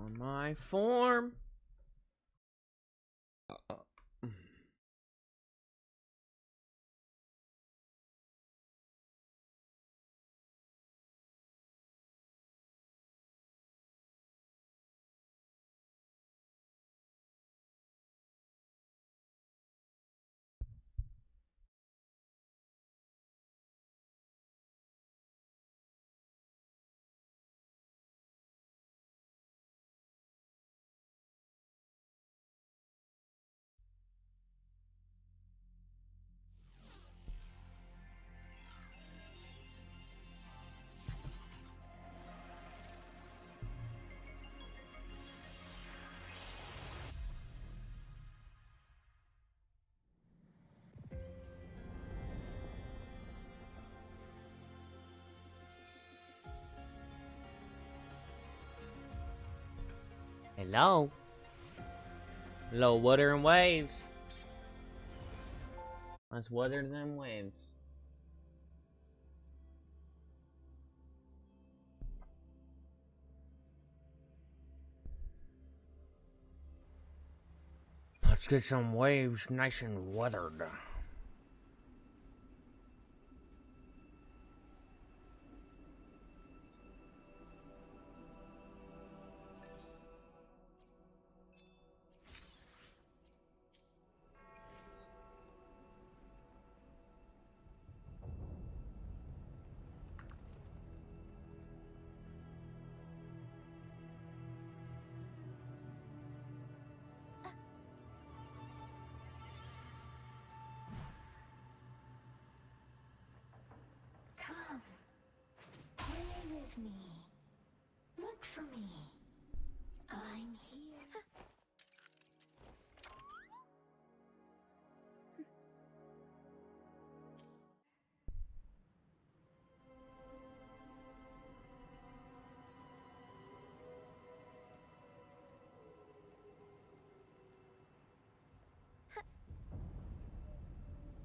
on my form. Hello? Hello, Wuthering waves. Let's weather them waves. Let's get some waves nice and weathered. Come, play with me. Look for me. I'm here.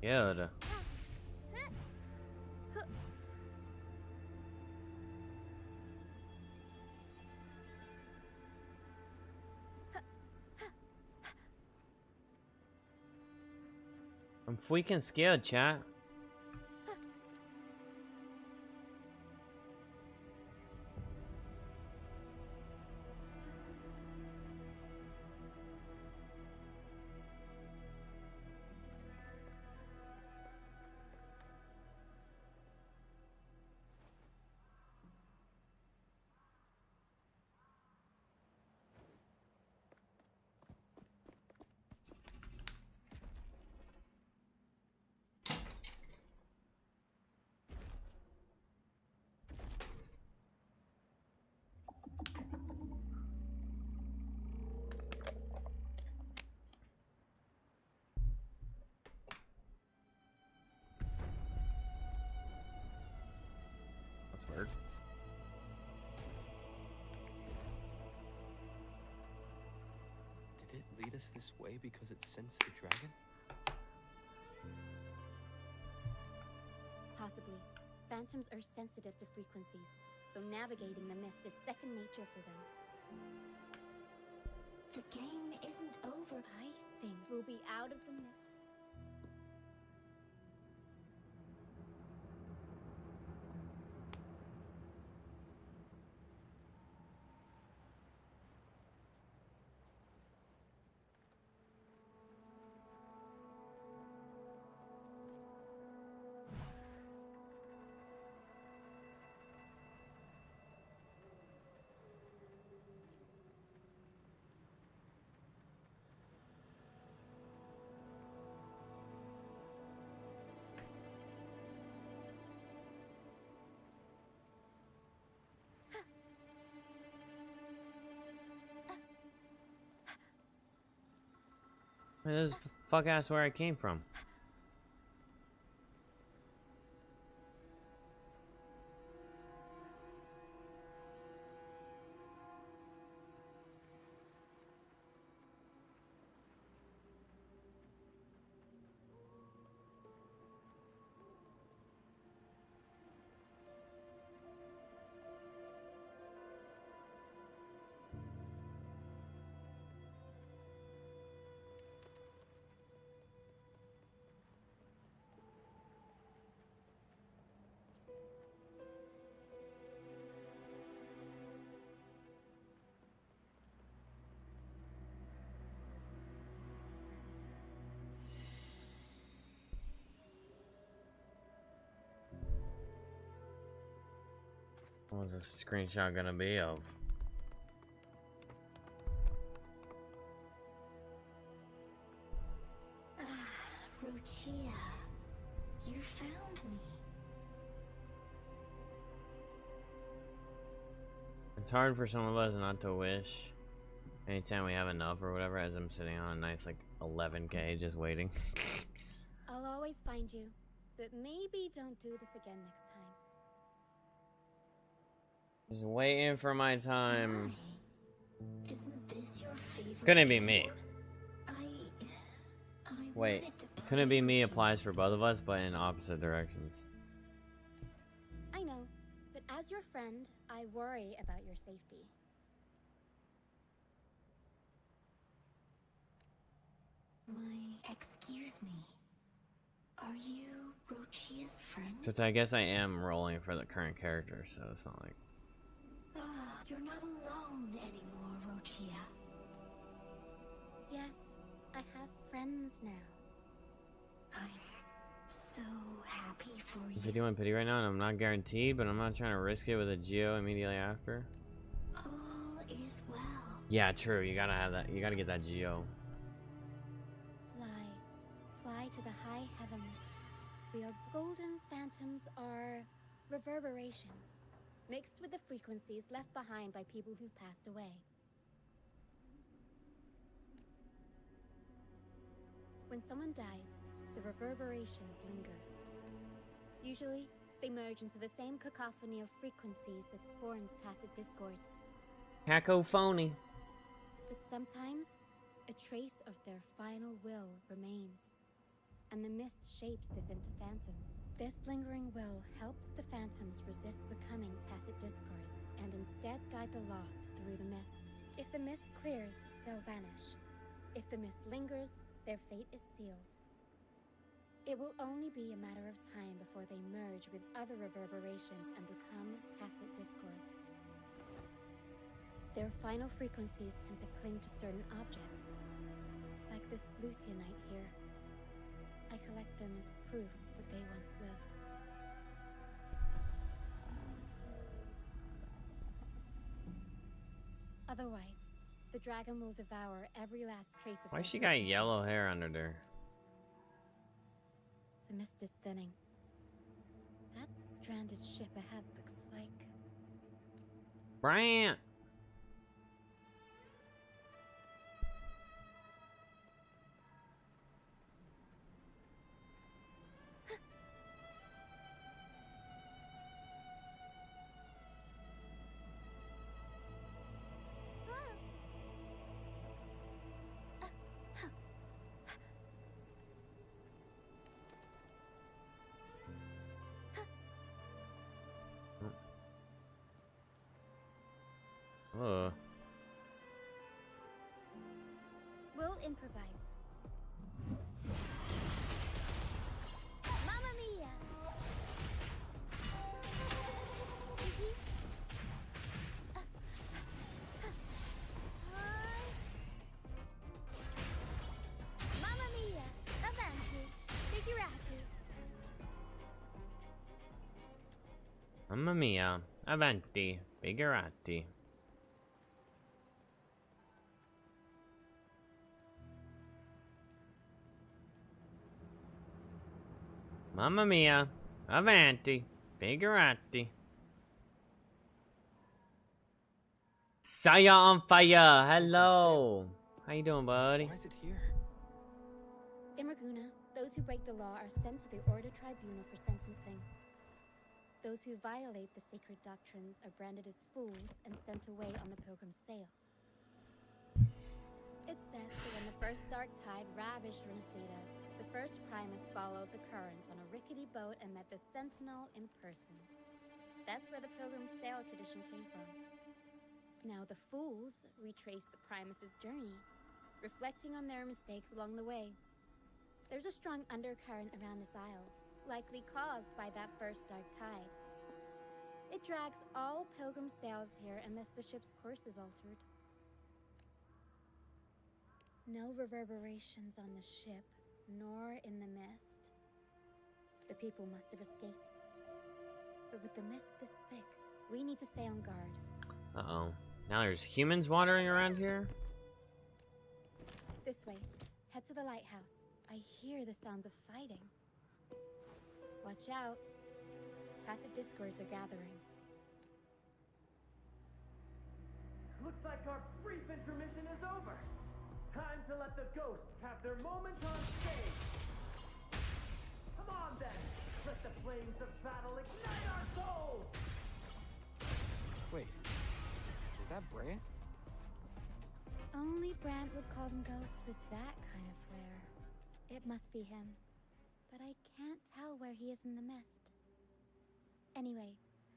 Good. I'm freaking scared, chat. That's weird. Did it lead us this way because it sensed the dragon? Possibly. Phantoms are sensitive to frequencies, so navigating the mist is second nature for them. The game isn't over. I think we'll be out of the mist. This is fuck ass where I came from. What's this screenshot gonna be of? Ah, Ruchia, you found me. It's hard for some of us not to wish. Anytime we have enough or whatever, as I'm sitting on a nice like 11K just waiting. I'll always find you, but maybe don't do this again next time. Just waiting for my time. Why? Isn't this your favorite? Couldn't be me. I Wait, wanted to play couldn't be me with you. applies for both of us, but in opposite directions. I know, but as your friend, I worry about your safety. Excuse me. Are you Rochia's friend? Except I guess I am rolling for the current character, so it's not like... Ah, you're not alone anymore, Rochia. Yes, I have friends now. I'm so happy for you. 51 pity right now, and I'm not guaranteed, but I'm not trying to risk it with a Geo immediately after. All is well. Yeah, true. You gotta have that. You gotta get that Geo. Fly to the high heavens. We are golden phantoms are reverberations, mixed with the frequencies left behind by people who've passed away. When someone dies, the reverberations linger. Usually, they merge into the same cacophony of frequencies that spawns tacit discords. Cacophony. But sometimes, a trace of their final will remains, and the mist shapes this into phantoms. This lingering will helps the phantoms resist becoming tacit discords, and instead guide the lost through the mist. If the mist clears, they'll vanish. If the mist lingers, their fate is sealed. It will only be a matter of time before they merge with other reverberations and become tacit discords. Their final frequencies tend to cling to certain objects, like this Lucianite here. I collect them as proof that they once lived. Otherwise, the dragon will devour every last trace of Why their she got frequency. yellow hair under there? The mist is thinning. That stranded ship ahead looks like... Bryant! Oh. We'll improvise. Mamma mia! Mamma mia! Avanti! Figurati! Mamma mia. Avanti. Figurati. Mamma mia. Avanti. Figurati. Saya on fire. Hello. How you doing, buddy? Why is it here? In Raguna, those who break the law are sent to the Order Tribunal for sentencing. Those who violate the sacred doctrines are branded as fools and sent away on the pilgrim's sail. It's said that when the first dark tide ravished Renacida, the first Primus followed the currents on a rickety boat and met the Sentinel in person. That's where the pilgrim's sail tradition came from. Now the fools retrace the Primus's journey, reflecting on their mistakes along the way. There's a strong undercurrent around this isle, likely caused by that first dark tide. It drags all pilgrim sails here unless the ship's course is altered. No reverberations on the ship, nor in the mist. The people must have escaped. But with the mist this thick, We need to stay on guard. Uh-oh. Now there's humans wandering around here? This way. Head to the lighthouse. I hear the sounds of fighting. Watch out. Tacit discords are gathering. Looks like our brief intermission is over. Time to let the ghosts have their moment on stage. Come on then, let the flames of battle ignite our souls! Wait, is that Brant? Only Brant would call them ghosts with that kind of flair. It must be him. But I can't tell where he is in the mist. Anyway,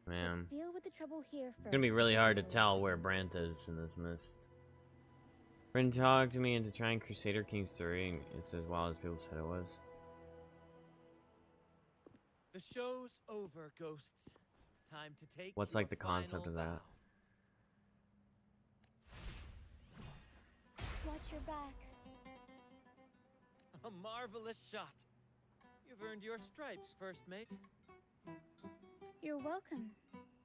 Man. let's deal with the trouble here first. It's gonna be really hard to tell where Brant is in this mist. Friend talked me into trying Crusader Kings 3, and it's as well as people said it was. The show's over, ghosts. Time to take What's your like the concept final of that? Watch your back. bow. A marvelous shot. You've earned your stripes, first mate. You're welcome.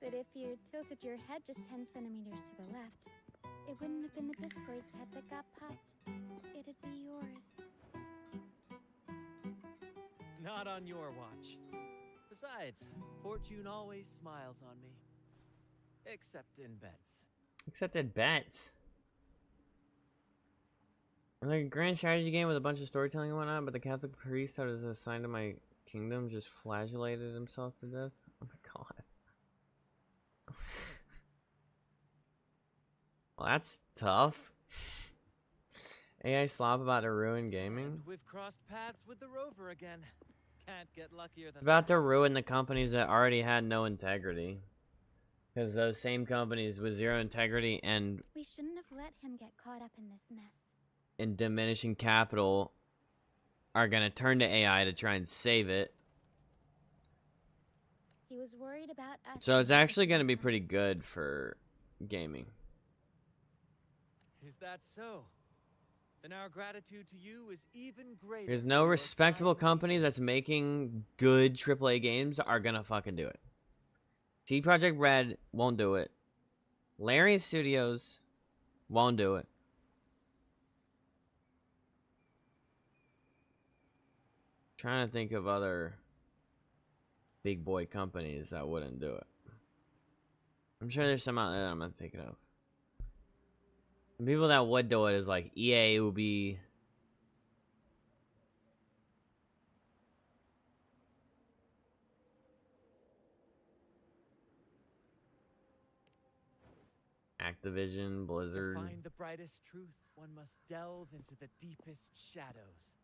But if you tilted your head just 10 centimeters to the left, it wouldn't have been the Discord's head that got popped. It'd be yours. Not on your watch. Besides, fortune always smiles on me. Except in bets. Except at bets. Like a grand strategy game with a bunch of storytelling and whatnot, but the Catholic priest that is assigned to my kingdom just flagellated himself to death. Oh my god. Well, that's tough. AI slop about to ruin gaming. And we've crossed paths with the rover again. Can't get luckier than About that. to ruin the companies that already had no integrity. Because those same companies with zero integrity and We shouldn't have let him get caught up in this mess. in diminishing capital are gonna turn to AI to try and save it. He was worried about us. So it's and actually gonna be him. pretty good for gaming. Is that so? Then our gratitude to you is even greater. There's for no your respectable timely- company that's making good AAA games are gonna fucking do it. CD Projekt Red won't do it. Larian Studios won't do it. Trying to think of other big boy companies that wouldn't do it. I'm sure there's some out there that I'm not thinking of. The people that would do it is like EA will be. Activision, To Blizzard. find the brightest truth, one must delve into the deepest shadows.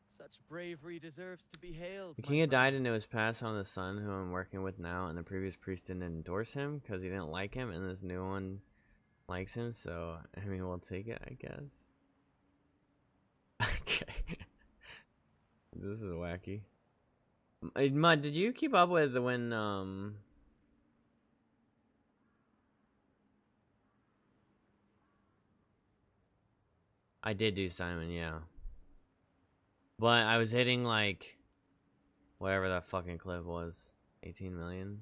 Such bravery deserves to be hailed. The my king had died friend. and it was passed on to the son who I'm working with now, and the previous priest didn't endorse him because he didn't like him, and this new one likes him, so I mean we'll take it, I guess. Okay. This is wacky. Mud, did you keep up with when I did do Simon, yeah. But I was hitting like whatever that fucking clip was, 18 million.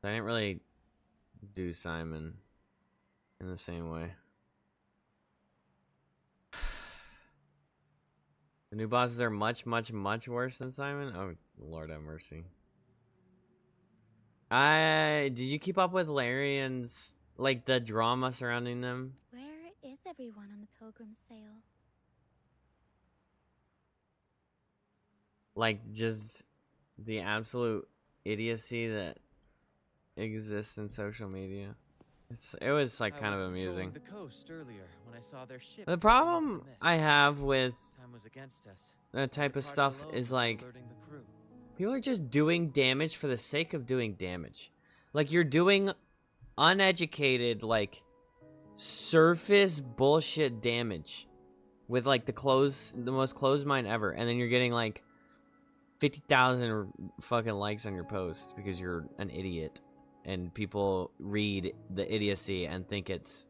So I didn't really do Simon in the same way. The new bosses are much, much, much worse than Simon. Oh, Lord have mercy. Did you keep up with Larian's, like, the drama surrounding them? Where is everyone on the pilgrim sale? Like, just the absolute idiocy that exists in social media. It was like I kind was of amusing. patrolling the coast earlier when I saw their ship. The drifting into problem the mist. I have with Time was against us. that so I type of departed stuff alone is without like alerting the crew. people are just doing damage for the sake of doing damage. Like you're doing uneducated, like surface bullshit damage with like the most closed mind ever, and then you're getting like 50,000 fucking likes on your post because you're an idiot, and people read the idiocy and think it's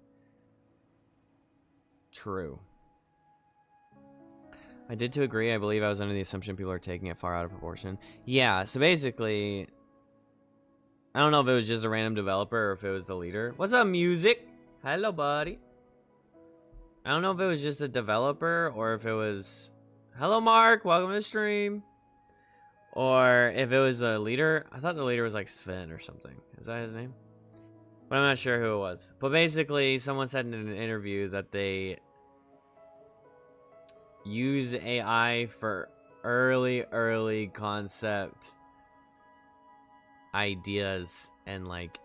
true. I did to agree. I believe I was under the assumption people are taking it far out of proportion. Yeah, so basically, I don't know if it was just a random developer or if it was the leader. What's up, music? Hello, buddy. I don't know if it was just a developer or if it was... Hello, Mark. Welcome to the stream. Or if it was the leader. I thought the leader was like Sven or something. Is that his name? But I'm not sure who it was. But basically, someone said in an interview that they use AI for early concept ideas and like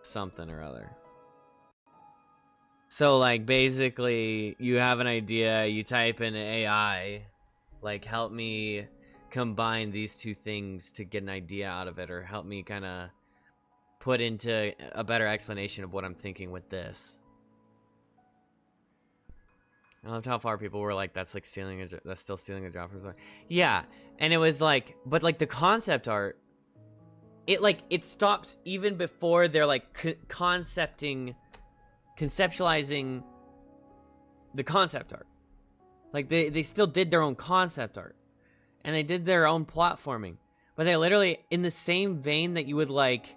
something or other. So like basically you have an idea, you type in AI, like help me combine these two things to get an idea out of it, or help me kind of put into a better explanation of what I'm thinking with this. I loved how far people were like, that's like stealing a that's still stealing a job from. Yeah, and it was like, but like the concept art, it stops even before they're like conceptualizing the concept art. Like they still did their own concept art, and they did their own platforming, but they literally, in the same vein that you would like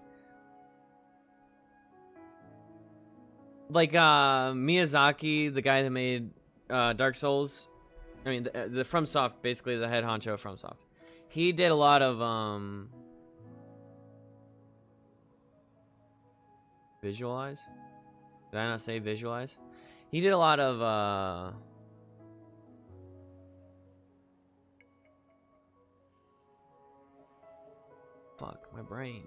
Miyazaki, the guy that made Dark Souls, I mean the FromSoft, basically the head honcho of FromSoft. He did a lot of visualize. Did I not say visualize? He did a lot of fuck my brain.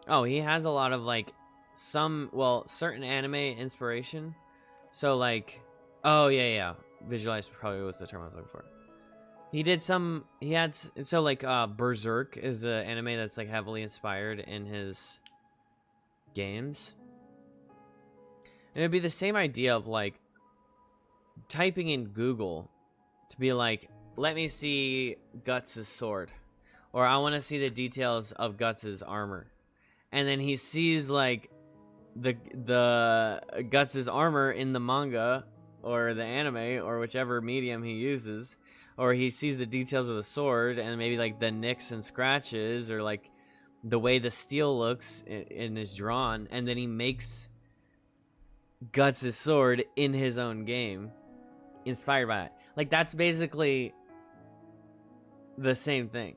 Oh, he has a lot of like certain anime inspiration. So like, oh yeah, visualize probably was the term I was looking for. He did some, he had, so like Berserk is an anime that's like heavily inspired in his games. And it'd be the same idea of like typing in Google to be like, let me see Guts' sword, or I want to see the details of Guts' armor. And then he sees like the Guts' armor in the manga or the anime or whichever medium he uses, or he sees the details of the sword and maybe like the nicks and scratches or like the way the steel looks and is drawn, and then he makes Guts' sword in his own game inspired by it. Like that's basically the same thing.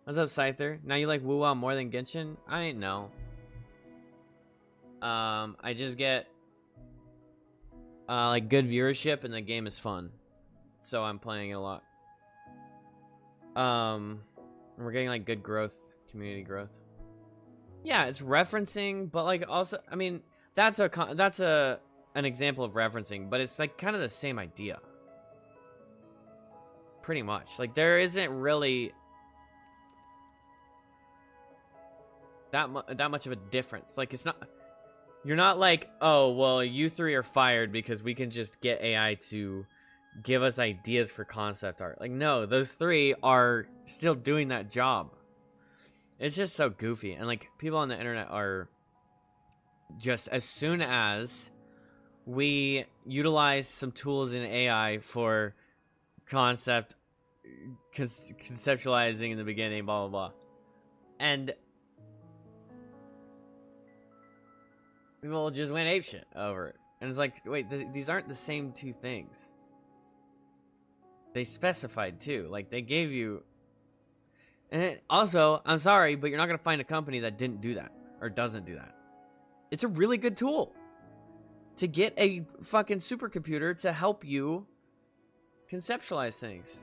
What's up, Scyther? Now you like WUWA more than Genshin? I ain't know. I just get like good viewership and the game is fun, so I'm playing it a lot. We're getting like good growth, community growth. Yeah, it's referencing, but like also, I mean, that's an example of referencing, but it's like kind of the same idea. Pretty much. Like there isn't really that much of a difference. Like it's not, you're not like, oh well, you three are fired because we can just get AI to give us ideas for concept art. Like no, those three are still doing that job. It's just so goofy, and like people on the internet are just, as soon as we utilize some tools in AI for conceptualizing in the beginning, blah blah blah, and people just went apeshit over it. And it's like, wait, these aren't the same two things. They specified too, like they gave you. And then, also, I'm sorry, but you're not gonna find a company that didn't do that or doesn't do that. It's a really good tool to get a fucking supercomputer to help you conceptualize things.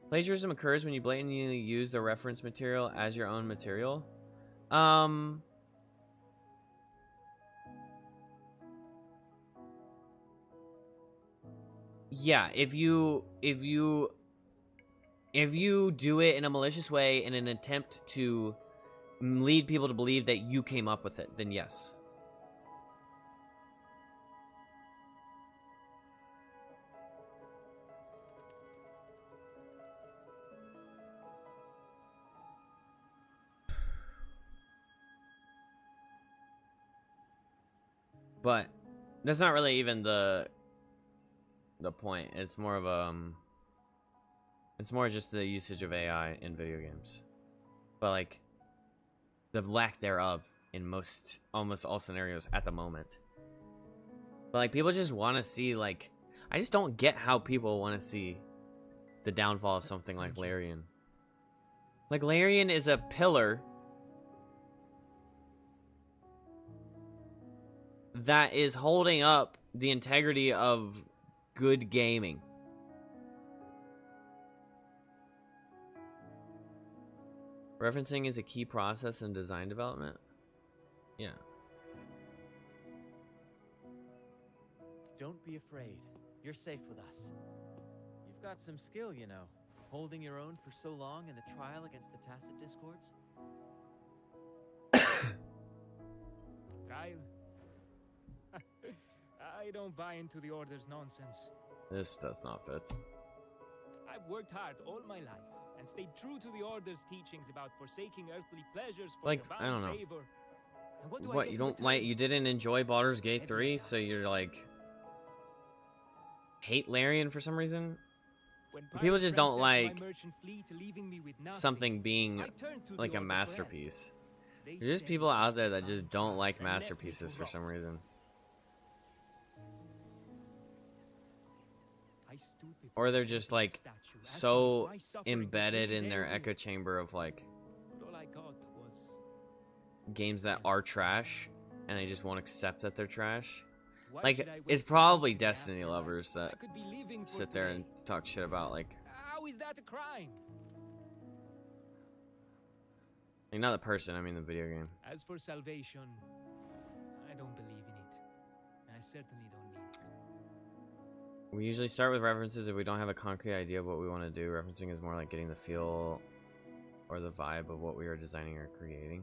Plagiarism occurs when you blatantly use the reference material as your own material. Yeah, if you do it in a malicious way in an attempt to lead people to believe that you came up with it, then yes. But that's not really even the point. It's more of a It's more just the usage of AI in video games. But like the lack thereof in almost all scenarios at the moment. But like people just want to see like I just don't get how people want to see the downfall of something like Larian. Like Larian is a pillar that is holding up the integrity of good gaming. Referencing is a key process in design development. Yeah. Don't be afraid. You're safe with us. You've got some skill, you know. Holding your own for so long in the trial against the Tacit Discords. Trial? I don't buy into the Order's nonsense. This does not fit. I've worked hard all my life and stayed true to the Order's teachings about forsaking earthly pleasures for Like, divine I don't know. favor. And what do I What, get you in don't return? like, you didn't enjoy Baldur's Gate Heavy 3, so you're taxes. like hate Larian for some reason? When People pirates just don't ransacked my like merchant fleet, leaving me with nothing, something being I turned to the like a Order for help. masterpiece. They There's just saved people me out there that from just don't like and left me to masterpieces for some rot. reason. I stood before Or a they're just sacred like statue, asking so if my suffering would embedded really in their their echo will. chamber of like But all I got was games that are trash and they just won't accept that they're trash. why Like should I wait it's for probably peace in the Destiny afterlife? lovers I that could be living for sit there and today. talk shit about like How is that a crime? not the person, I mean the video game. As for salvation, I don't believe in it. And I certainly don't need it. We usually start with references if we don't have a concrete idea of what we want to do. Referencing is more like getting the feel or the vibe of what we are designing or creating.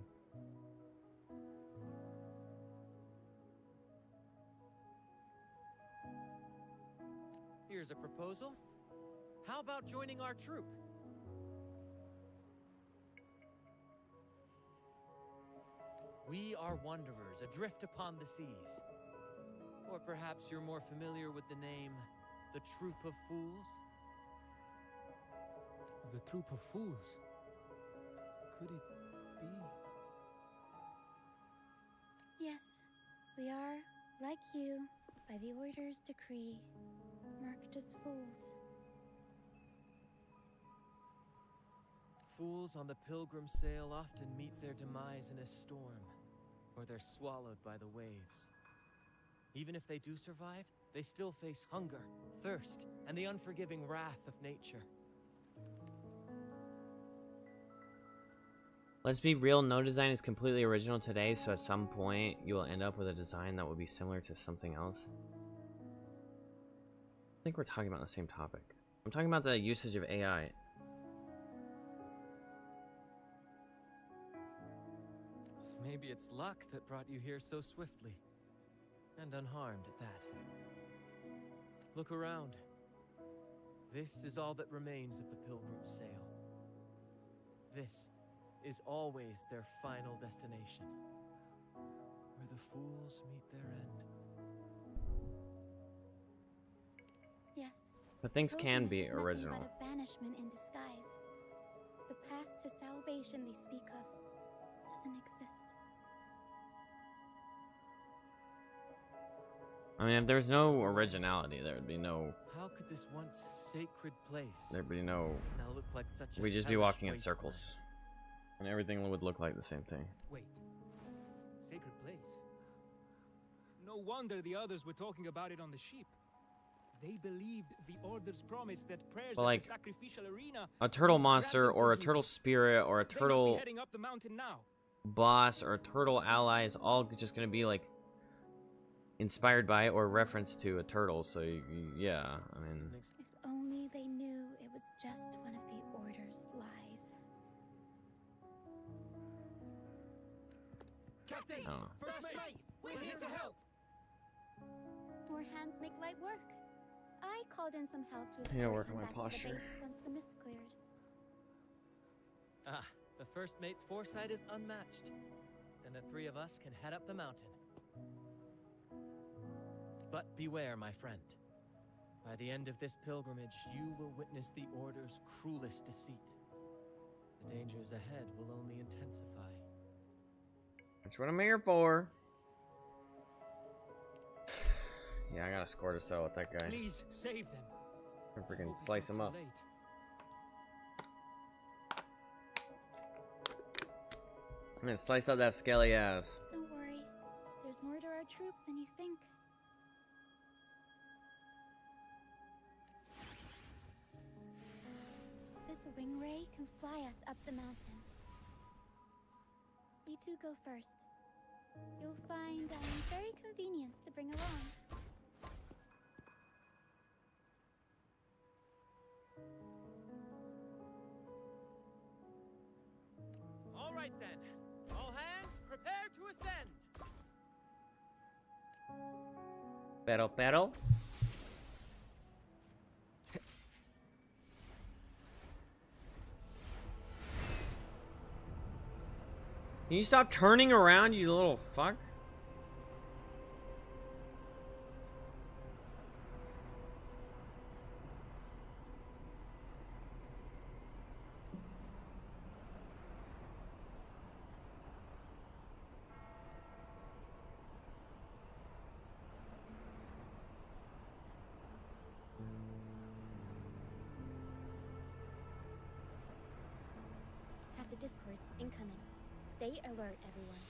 Here's a proposal. How about joining our troop? We are wanderers adrift upon the seas. Or perhaps you're more familiar with the name, the Troop of Fools? The troop of fools. Could it be? Yes, we are, like you, by the Order's decree, marked as fools. Fools on the pilgrim sail often meet their demise in a storm, or they're swallowed by the waves. Even if they do survive, they still face hunger, thirst, and the unforgiving wrath of nature. Let's be real, no design is completely original today, so at some point you will end up with a design that will be similar to something else. I think we're talking about the same topic. I'm talking about the usage of AI. Maybe it's luck that brought you here so swiftly. And unharmed at that. Look around. This is all that remains of the pilgrim's sail. This is always their final destination. Where the fools meet their end. Yes. But things can be pilgrimage is nothing original. but a banishment in disguise. The path to salvation they speak of doesn't exist. I mean, if there's no originality, there would be no, How could this once sacred place there'd be no, now look like such a we'd just be hellish walking in wasteland? circles. And everything would look like the same thing. Wait. Sacred place? No wonder the others were talking about it on the ship. They believed the Order's promise that prayers But, at like, the sacrificial arena A turtle would grant monster them or a forgiveness. turtle spirit or a They must be turtle heading up the mountain now. boss or a turtle ally is all just gonna be like inspired by or reference to a turtle, so yeah, I mean, Makes If only they knew it was just one of the Order's lies. Captain! I don't know. First mate! We're here to help! More hands make light work. I called in some help to Yeah, escort work him on my back to the posture. base once the mist cleared. Ah, the first mate's foresight is unmatched. And the three of us can head up the mountain. But beware, my friend. By the end of this pilgrimage, you will witness the Order's cruelest deceit. The dangers ahead will only intensify. That's what I'm here for. Yeah, I gotta score to settle with that guy. Please save them. I'm I freaking hope it's slice not him too up. late. I'm gonna slice up that skelly ass. Don't worry. There's more to our troop than you think. This wing ray can fly us up the mountain. You two go first. You'll find very convenient to bring along. All right then. All hands, prepare to ascend. Pero. Can you stop turning around, you little fuck? Tacit discords incoming. Stay alert, everyone.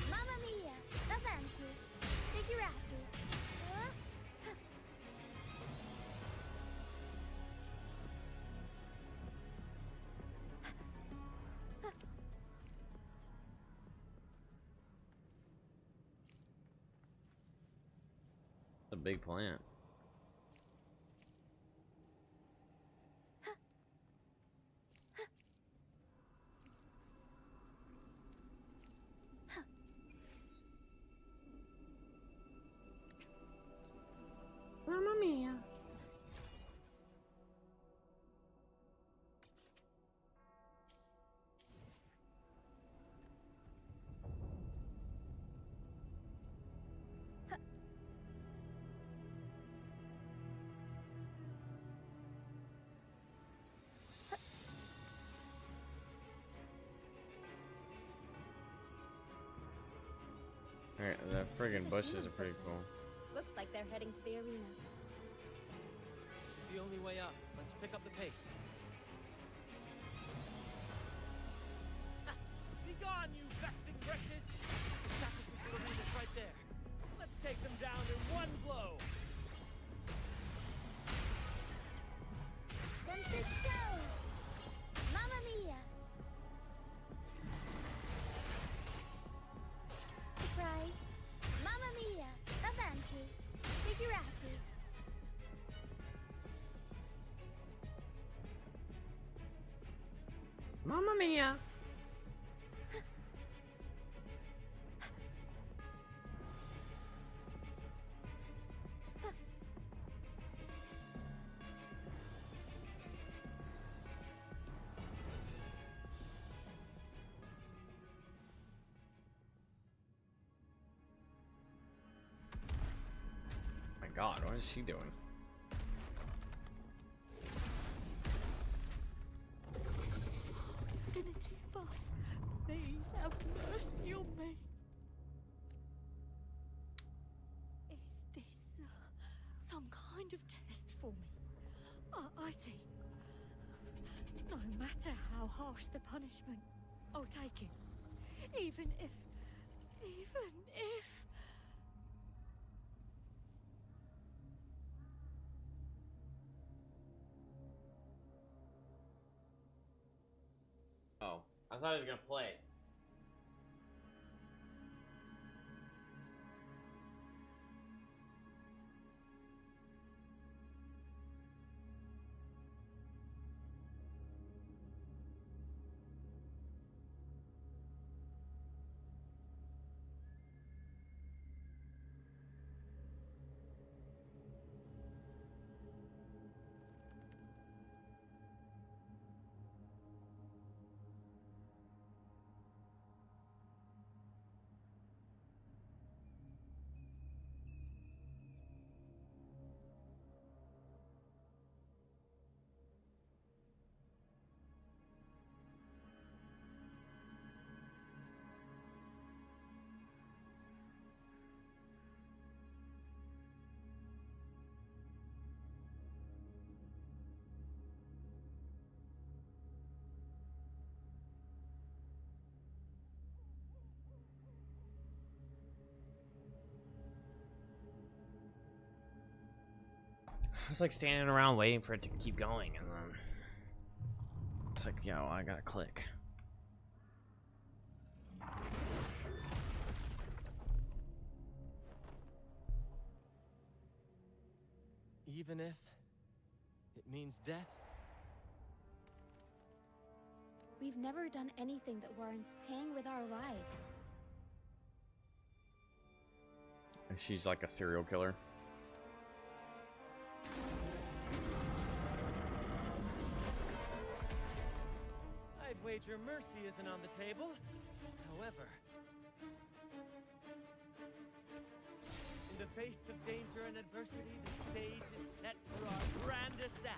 Mamma mia! Avanti! Figurati! It's a big plant. Mamma mia. Alright, the friggin' bushes are pretty cool. Looks like they're heading to the arena. This is the only way up. Let's pick up the pace. Be gone, you vexing wretches! The sacrificial arena's right there. Let's take them down in one blow. Tempest show! Mamma mia! Surprise! Mamma mia! Avanti! Figurati! Mamma mia. My God, what is she doing? Divinity buff, please have mercy on me. Is this some kind of test for me? I see. No matter how harsh the punishment, I'll take it. Even if... Oh, I thought he was gonna play. I was like standing around waiting for it to keep going, and then it's like, yo, I gotta click. Even if it means death? We've never done anything that warrants paying with our lives. And she's like a serial killer. I'd wager mercy isn't on the table. However, in the face of danger and adversity, the stage is set for our grandest act.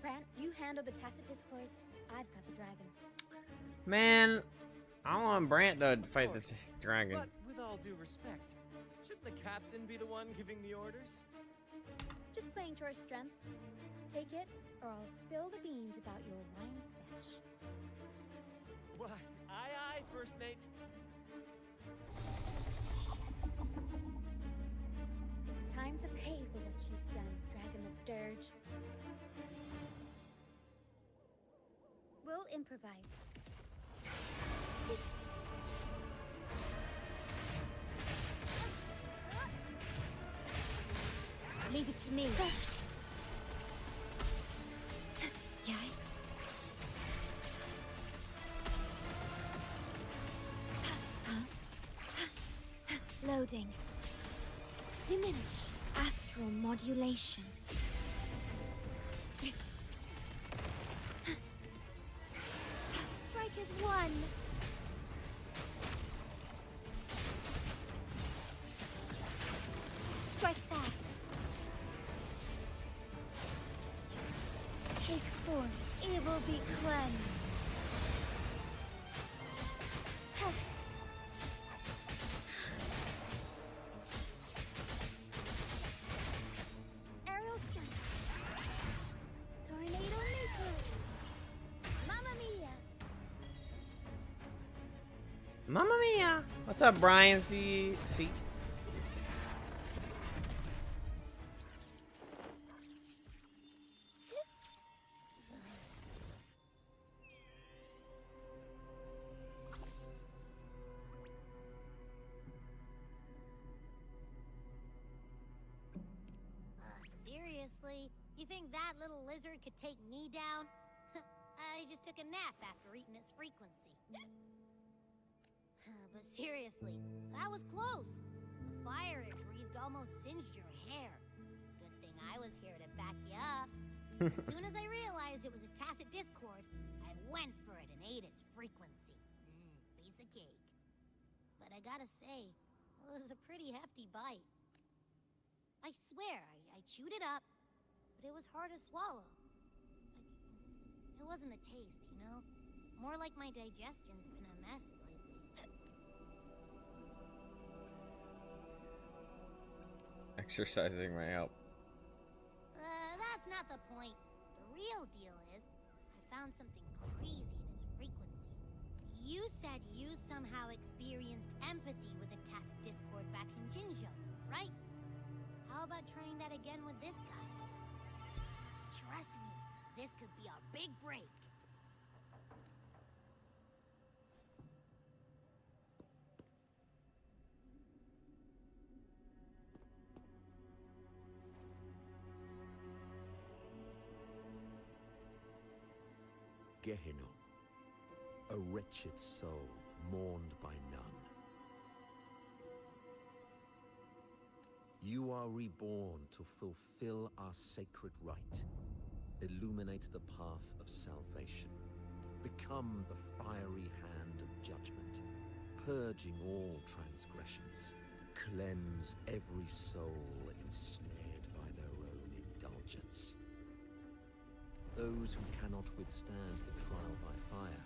Brant, you handle the tacit discords. I've got the dragon. Man, I want Brant to fight the course. dragon. But with all due respect, shouldn't the captain be the one giving the orders? Just playing to our strengths. Take it, or I'll spill the beans about your wine stash. Why, aye, first mate. It's time to pay for what you've done, Dragon of Dirge. We'll improvise. Leave it to me. Yay. Loading. Diminish. Astral modulation. Strike is one. Strike fast. Take form. Evil be cleansed. Aerial sun. Tornado maker. Mamma mia. Mamma mia! What's up, Brian? See? Seriously? You think that little lizard could take me down? I just took a nap after eating its frequency. But seriously, that was close. The fire it breathed almost singed your hair. Good thing I was here to back you up. As soon as I realized it was a tacit discord, I went for it and ate its frequency. Piece of cake. But I gotta say, it was a pretty hefty bite. I swear, I chewed it up, but it was hard to swallow. It wasn't the taste, you know? More like my digestion's been a mess lately. Exercising may help. That's not the point. The real deal is, I found something crazy in its frequency. You said you somehow experienced empathy with the tacit discord back in Jinzhou, right? How about trying that again with this guy? Trust me, this could be our big break. Gehenna, a wretched soul mourned by none. You are reborn to fulfill our sacred rite, illuminate the path of salvation, become the fiery hand of judgment, purging all transgressions, cleanse every soul ensnared by their own indulgence. Those who cannot withstand the trial by fire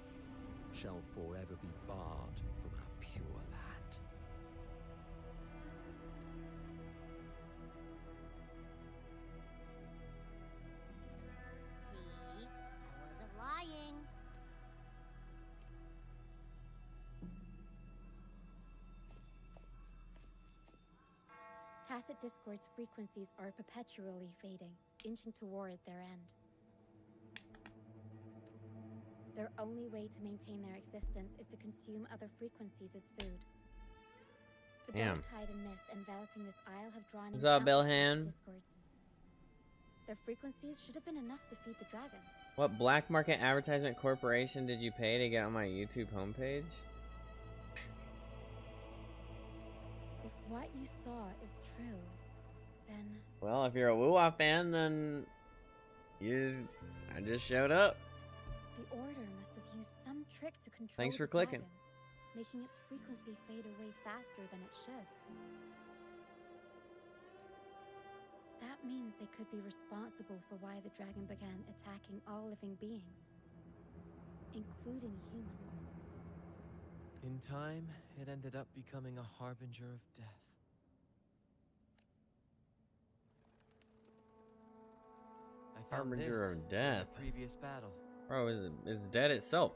shall forever be barred from our pure land. See? I wasn't lying. Tacit Tacet Discord's frequencies are perpetually fading, inching toward their end. Their only way to maintain their existence is to consume other frequencies as food. The dark tide and mist enveloping this isle have drawn in What's up, countless Bellhan? Tacet Discords. Their frequencies should have been enough to feed the dragon. What black market advertisement corporation did you pay to get on my YouTube homepage? If what you saw is true, then Well, if you're a WUWA fan, then I just showed up. the Order must have used some trick to control Thanks for the clicking. dragon, making its frequency fade away faster than it should. That means they could be responsible for why the dragon began attacking all living beings, including humans. In time, it ended up becoming a harbinger of death. I found Harbinger this of from a death. previous battle. Bro, it's dead itself.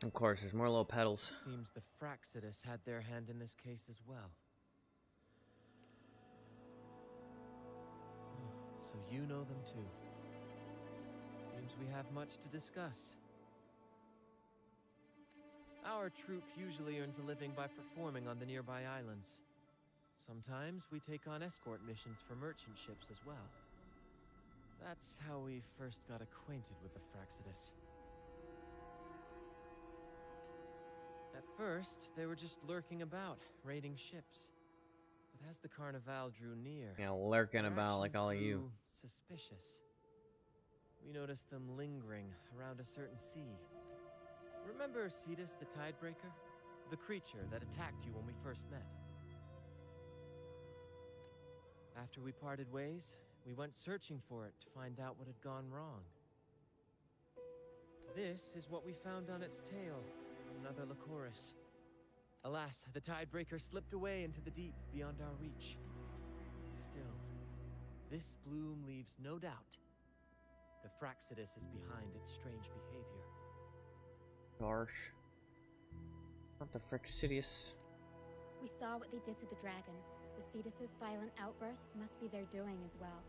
Of course, there's more little petals. It seems the Fraxidus had their hand in this case as well. So you know them too. Seems we have much to discuss. Our troop usually earns a living by performing on the nearby islands. Sometimes we take on escort missions for merchant ships as well. That's how we first got acquainted with the Fraxidus. At first, they were just lurking about, raiding ships. But as the Carnival drew near, Yeah, lurking their about like actions all of you. grew suspicious. We noticed them lingering around a certain sea. Remember Cetus the Tidebreaker? The creature that attacked you when we first met? After we parted ways, we went searching for it to find out what had gone wrong. This is what we found on its tail, another Lycoris. Alas, the Tidebreaker slipped away into the deep beyond our reach. Still, this bloom leaves no doubt. The Fraxidus is behind its strange behavior. Gosh. Not the Fraxidus. We saw what they did to the dragon. The Cetus's violent outburst must be their doing as well.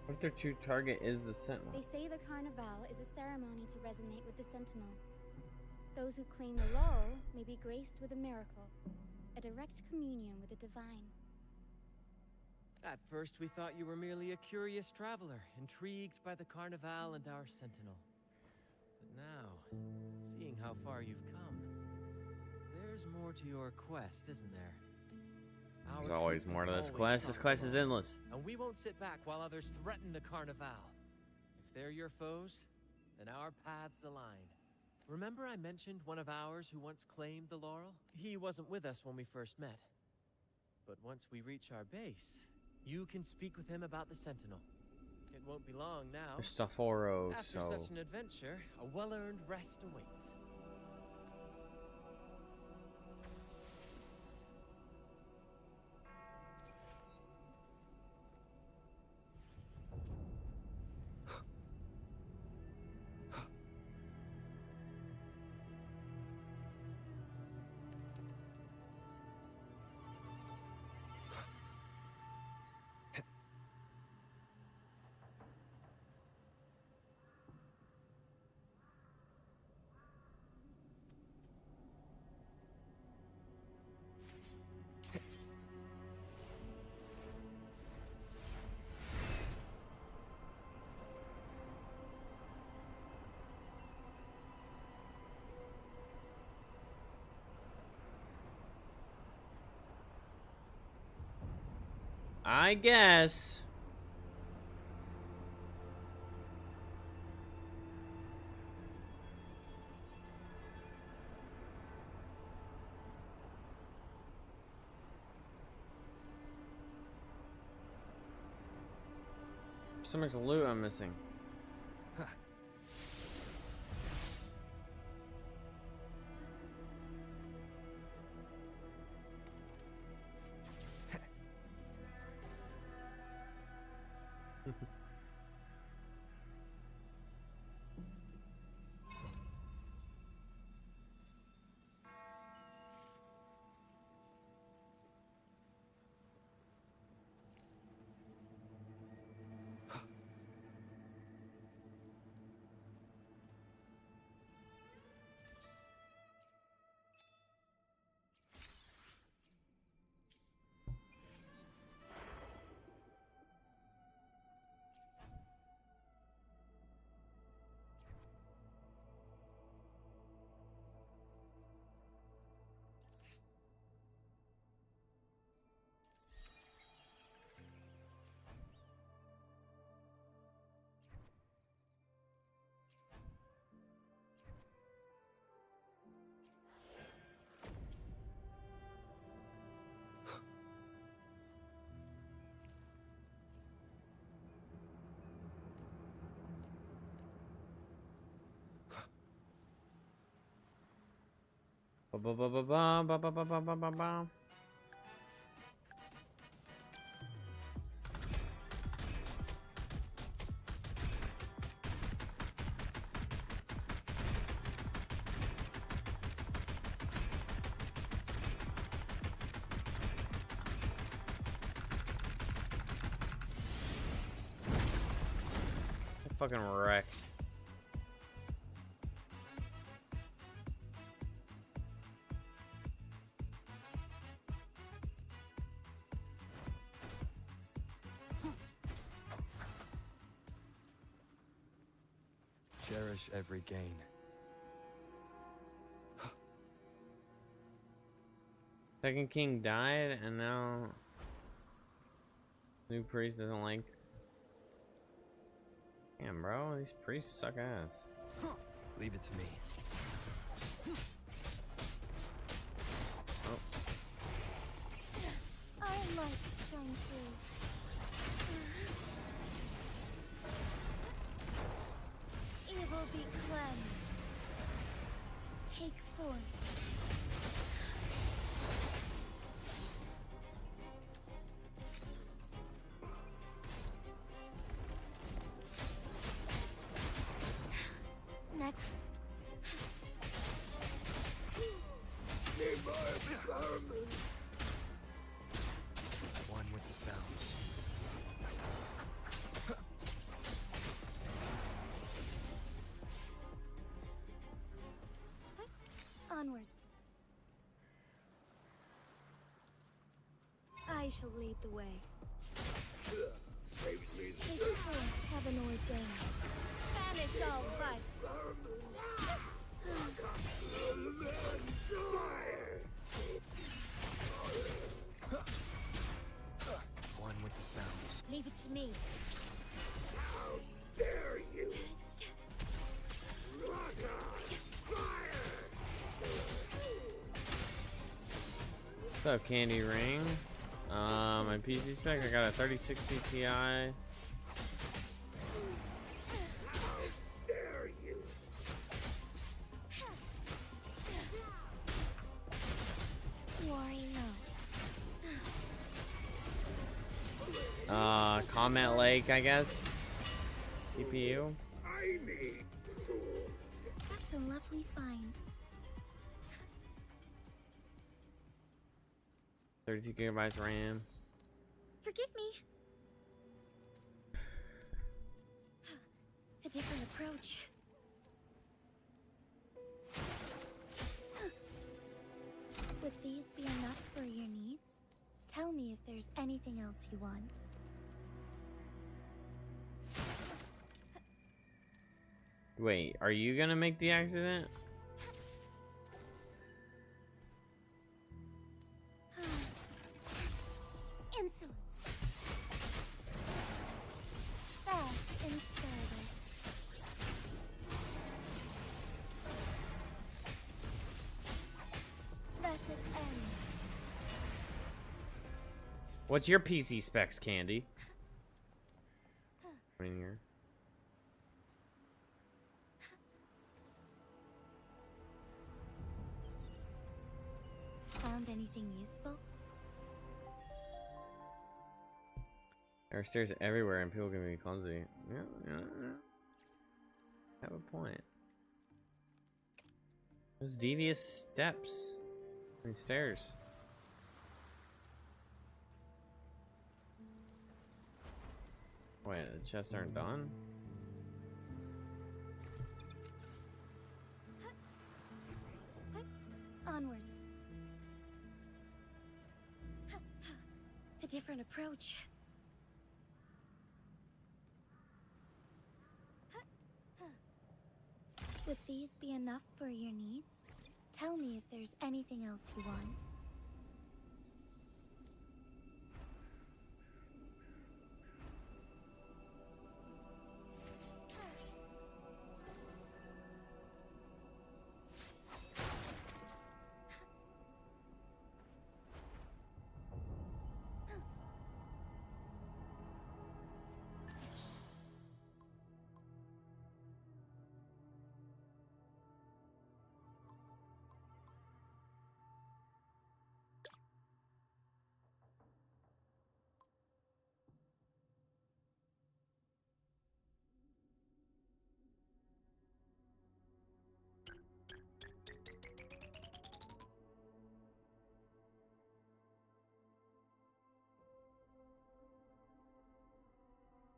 What if their true target is the Sentinel? They say the Carnival is a ceremony to resonate with the Sentinel. Those who claim the laurel may be graced with a miracle, a direct communion with the divine. At first, we thought you were merely a curious traveler, intrigued by the Carnival and our Sentinel. But now, seeing how far you've come, there's more to your quest, isn't there? Our There's always troop more to has this always quest. sought This the quest is laurel, endless. and we won't sit back while others threaten the Carnival. If they're your foes, then our paths align. Remember I mentioned one of ours who once claimed the laurel? He wasn't with us when we first met. But once we reach our base, you can speak with him about the Sentinel. It won't be long now. Cristoforo, After so... such an adventure, a well-earned rest awaits. I guess. So much loot I'm missing. Ba-ba-ba-ba-ba-ba-ba-ba-ba-ba-ba. Fucking wrecked. Cherish every gain. Second king died, and now new priest doesn't like. Damn, bro, these priests suck ass. Leave it to me. Our lights shine through. Evil be cleansed. Take form. Next. One with the sounds. Onwards. I shall lead the way. Take forth heaven ordained. Banish all vice. One with the sounds. Leave it to me. What's up, Candy Ring? My PC spec, I got a 3060 Ti. Comment Lake, I guess. CPU. That's a lovely find. 32 gigabytes RAM. Forgive me. A different approach. Would these be enough for your needs? Tell me if there's anything else you want. Wait, are you gonna make the accident? Insolence. Fast and sturdy. Thus it ends. What's your PC specs, Candy? In here. Found anything useful? There are stairs everywhere and people can be clumsy. Yeah. Have a point. There's devious steps and stairs. Wait, the chests aren't done? Onwards. A different approach. Would these be enough for your needs? Tell me if there's anything else you want.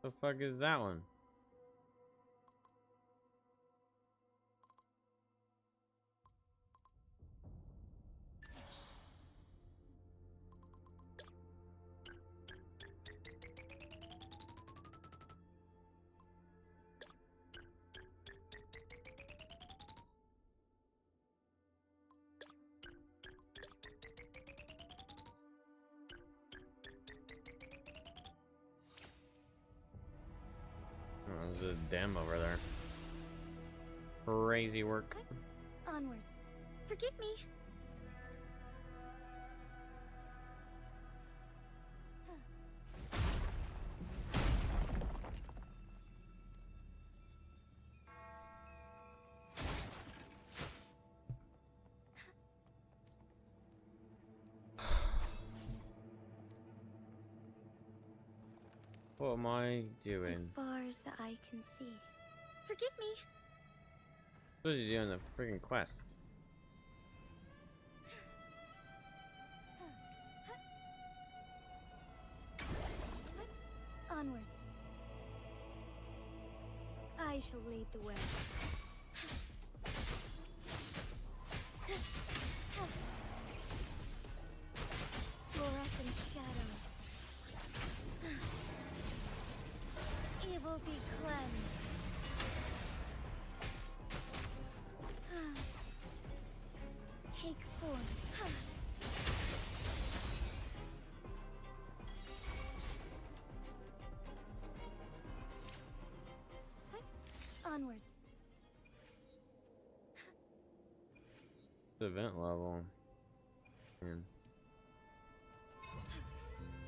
The fuck is that one? Oh, there's a dam over there. Crazy work. Onwards. Forgive me. What am I doing? As far as the eye can see. Forgive me. What is he doing the freaking quest? Onwards. I shall lead the way. Fluorescent shadows. Evil be cleansed. Take form. Onwards. The event level. Man.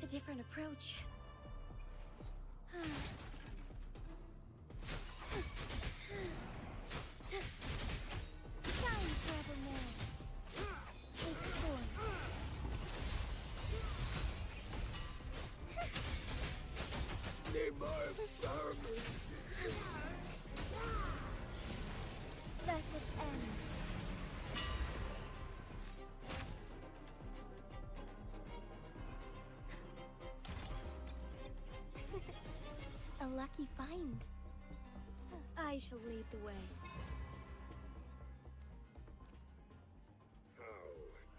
A different approach. Shine forevermore. Take form. Blessed end. A lucky find. I shall lead the way.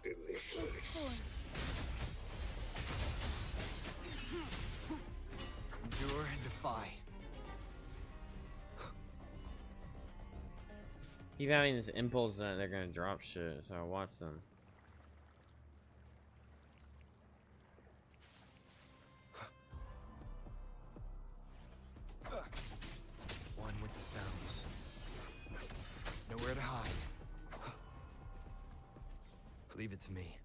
Take form. Endure and defy. Keep having this impulse that they're gonna drop shit, so I watch them. One with the sounds. Nowhere to hide. Leave it to me.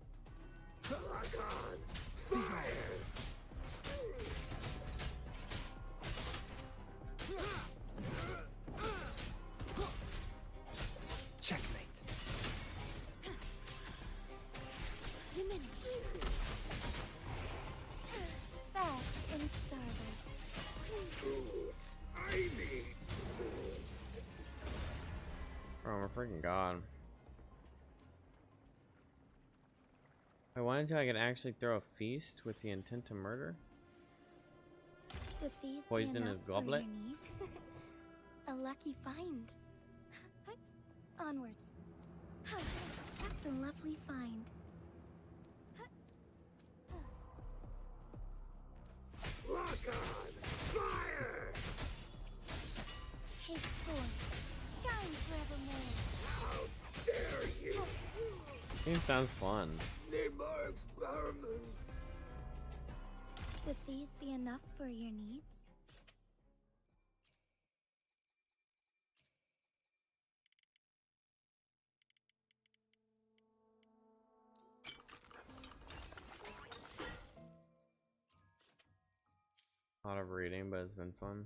Checkmate. Diminish. Fast and starboard. Oh my freaking god. If I wanted to, I could actually throw a feast with the intent to murder. With these Poison enough his for goblet? your need? A lucky find. Onwards. That's a lovely find. Take form. Shine forevermore. It sounds fun. Would these be enough for your needs? A lot of reading, but it's been fun.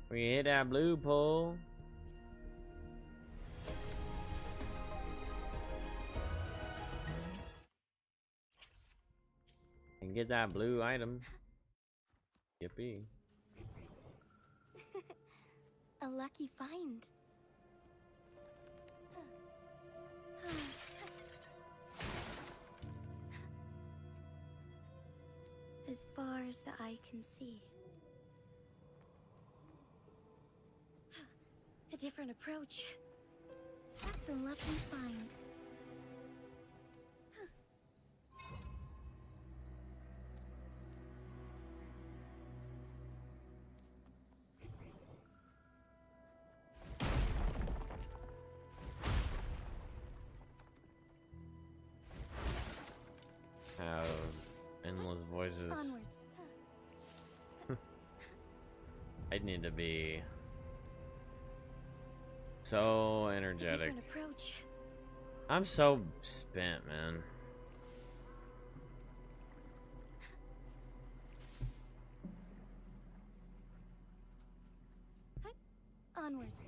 We hit that blue pole. get that blue item. Yippee. A lucky find. As far as the eye can see. A different approach. That's a lovely find. Have endless voices. Onwards. I need to be so A energetic. different approach. I'm so spent, man. Onwards.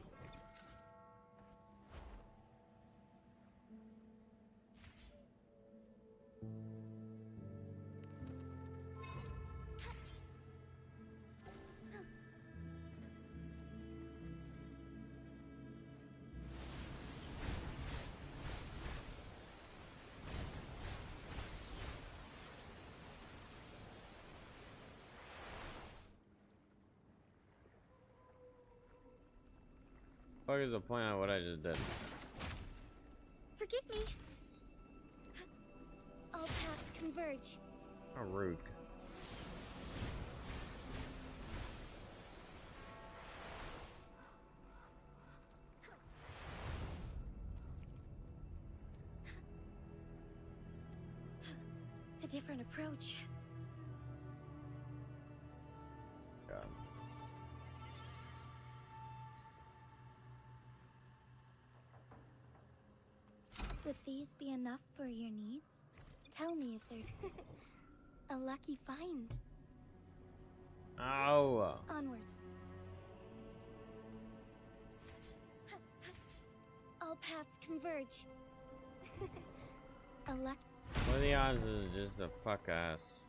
What is the point of what I just did? Forgive me. All paths converge. How rude. A different approach. God. Would these be enough for your needs? Tell me if they're a lucky find. Ow. Onwards. All paths converge. A luck. What are the odds is it just a fuck ass?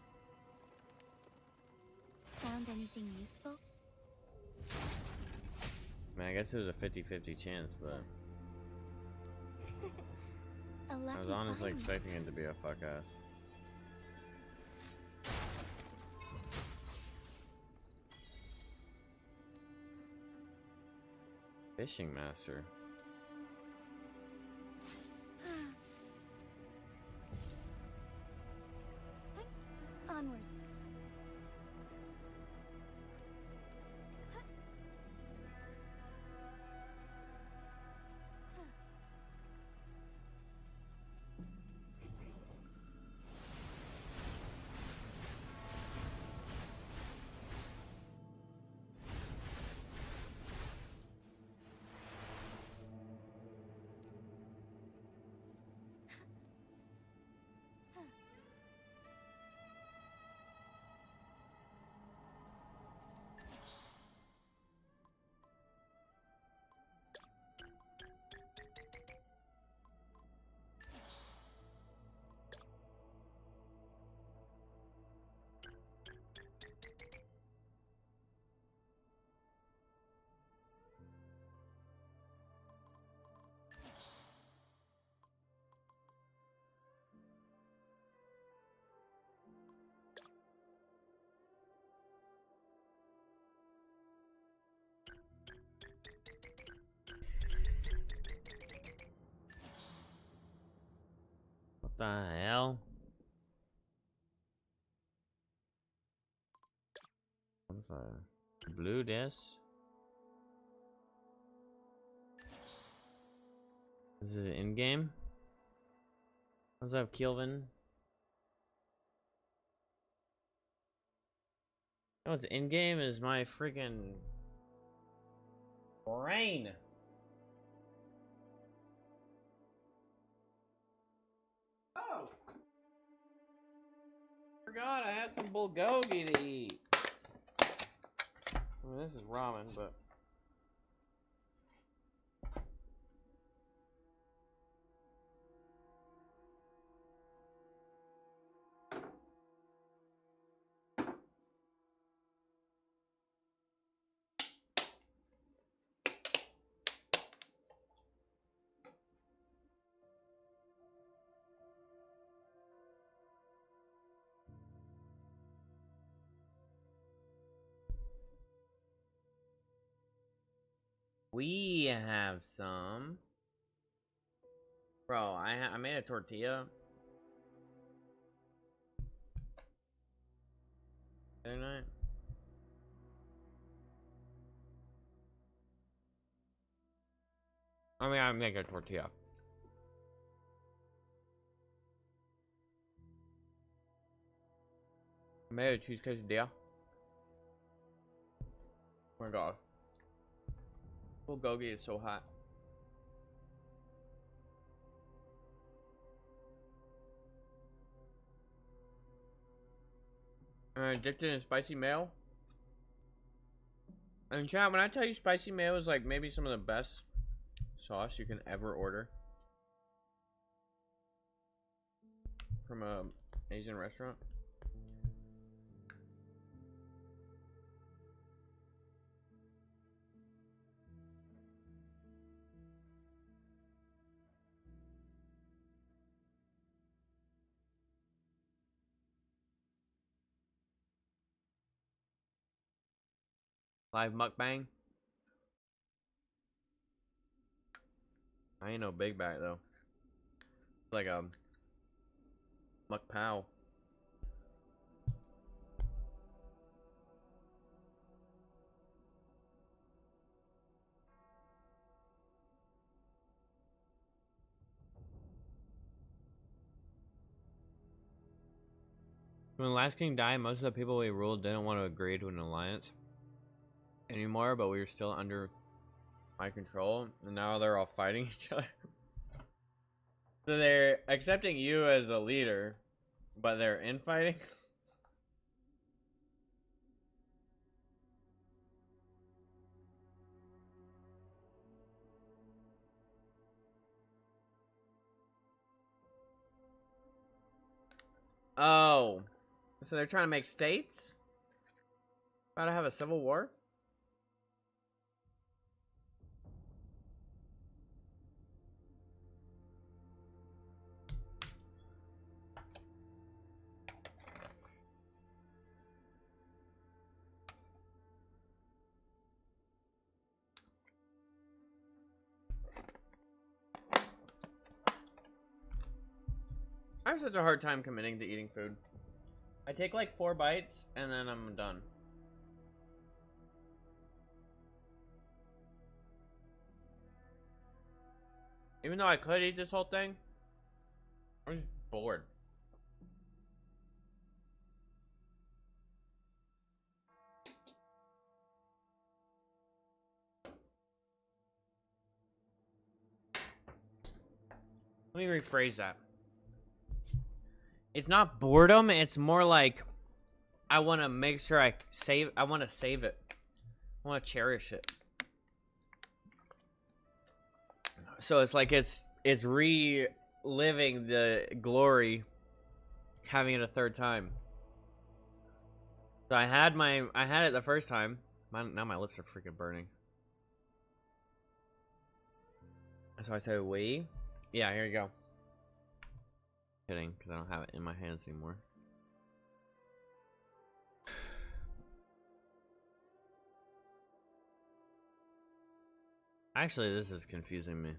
Found anything useful? Man, I guess it was a 50-50 chance, but A lucky I was honestly find. expecting it to be a fuck ass. Fishing master. Onwards. What the hell? What is that? Blue disc? This is in game? What's up, Kelvin? Oh, what's in game is my freaking brain. Oh, forgot I have some bulgogi to eat. I mean, this is ramen, but We have some. Bro, I made a tortilla. Didn't I? I make a tortilla. I made a cheese quesadilla. Oh my god. Bulgogi is so hot. Addicted in spicy mayo. And chat, when I tell you spicy mayo is like maybe some of the best sauce you can ever order from a Asian restaurant. Live mukbang. I ain't no big bag though. It's like a mukpow. When the last king died, most of the people we ruled didn't want to agree to an alliance anymore, but we were still under my control, and now they're all fighting each other. So they're accepting you as a leader, but they're infighting? Oh. So they're trying to make states? About to have a civil war? I have such a hard time committing to eating food. I take like 4 bites and then I'm done. Even though I could eat this whole thing, I'm just bored. Let me rephrase that. It's not boredom, it's more like I want to make sure I want to save it. I want to cherish it. So it's like it's reliving the glory, having it a third time. So I had it the first time. Now my lips are freaking burning. So I say we. Yeah, here you go. Kidding, because I don't have it in my hands anymore. Actually, this is confusing me.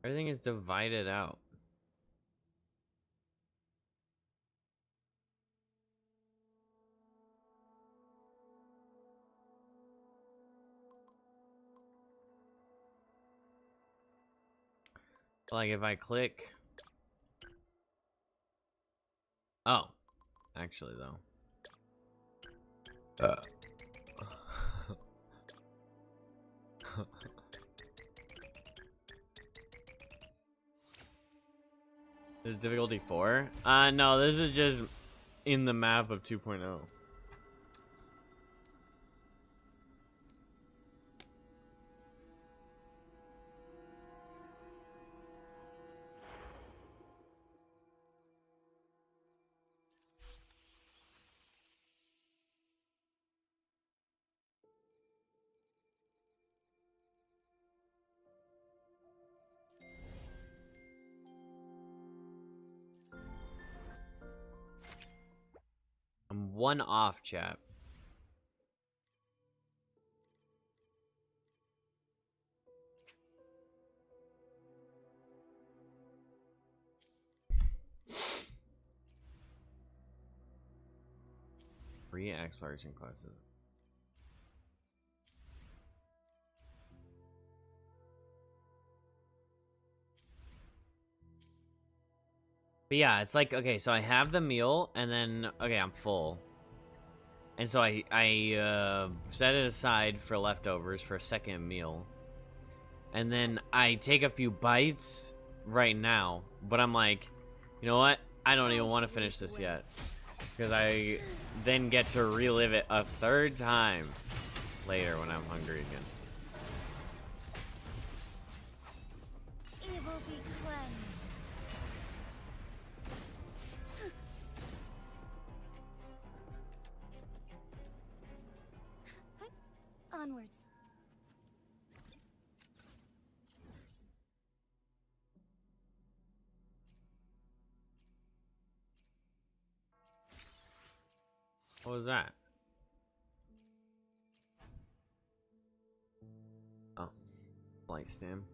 Everything is divided out. Like if I click. Oh, actually though. This is difficulty 4? No, this is just in the map of 2.0. I'm 1 off, chat. Free exploration quests. But yeah, it's like, okay, so I have the meal, and then, okay, I'm full. And so I set it aside for leftovers for a second meal. And then I take a few bites right now, but I'm like, you know what? I don't even want to finish this yet. Because I then get to relive it a third time later when I'm hungry again. Evil be cleansed. Onwards. What was that? Oh, light stem.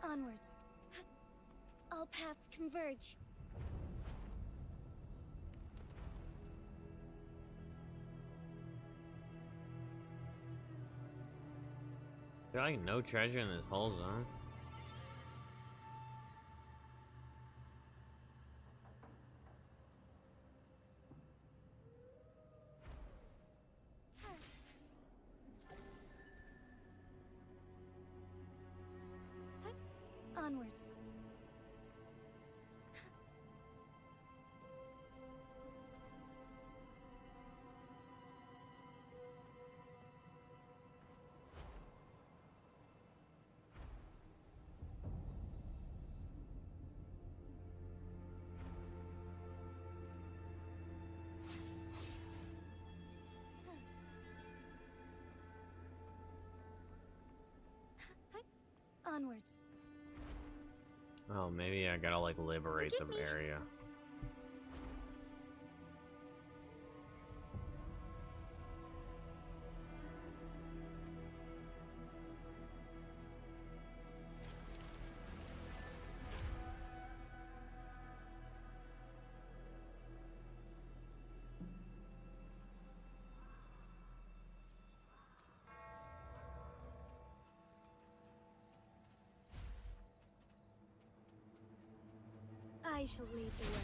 Onwards. All paths converge. There's like no treasure in this whole zone. Onwards. Onwards. Oh, maybe I gotta like liberate the area. I shall lead the way.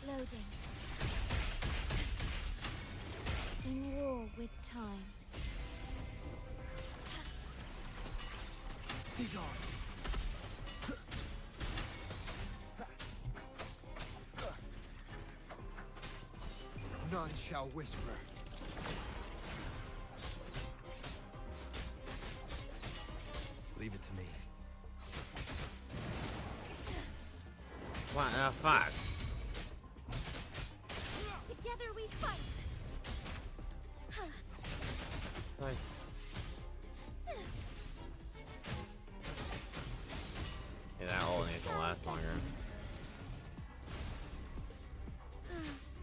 Loading. In war with time. Be gone. None shall whisper. Leave it to me. What the fuck? Together we fight. Like, yeah, that hole needs to last longer.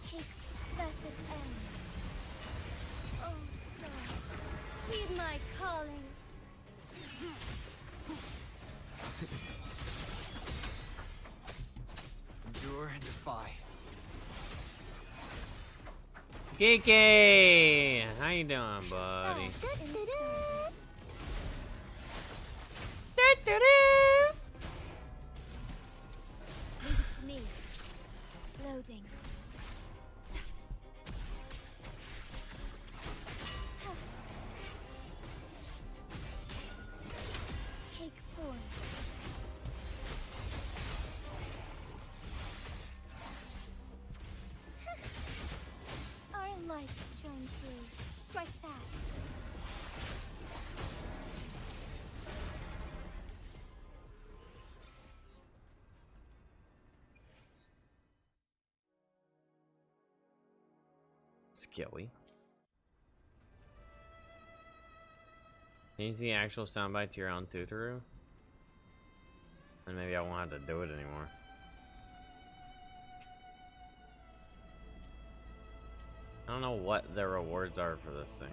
Take blessed end. Oh, stars, heed my calling. Endure and defy. Kiki! How you doing, buddy? Leave it to me. Loading. Take form. Our lights shine through. Strike fast. Skilly. Change the actual soundbite to your own tutoru. And maybe I won't have to do it anymore. I don't know what the rewards are for this thing.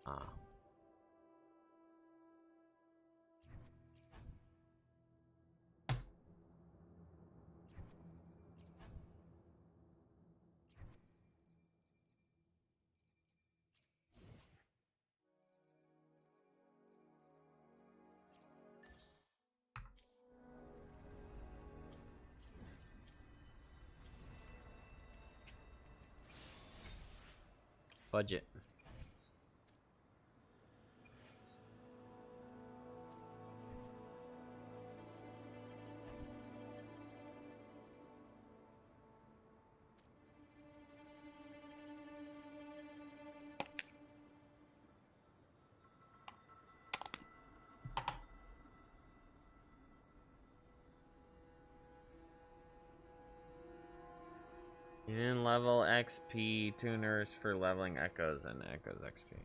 Ah. Budget. You didn't level XP tuners for leveling echoes and echoes XP.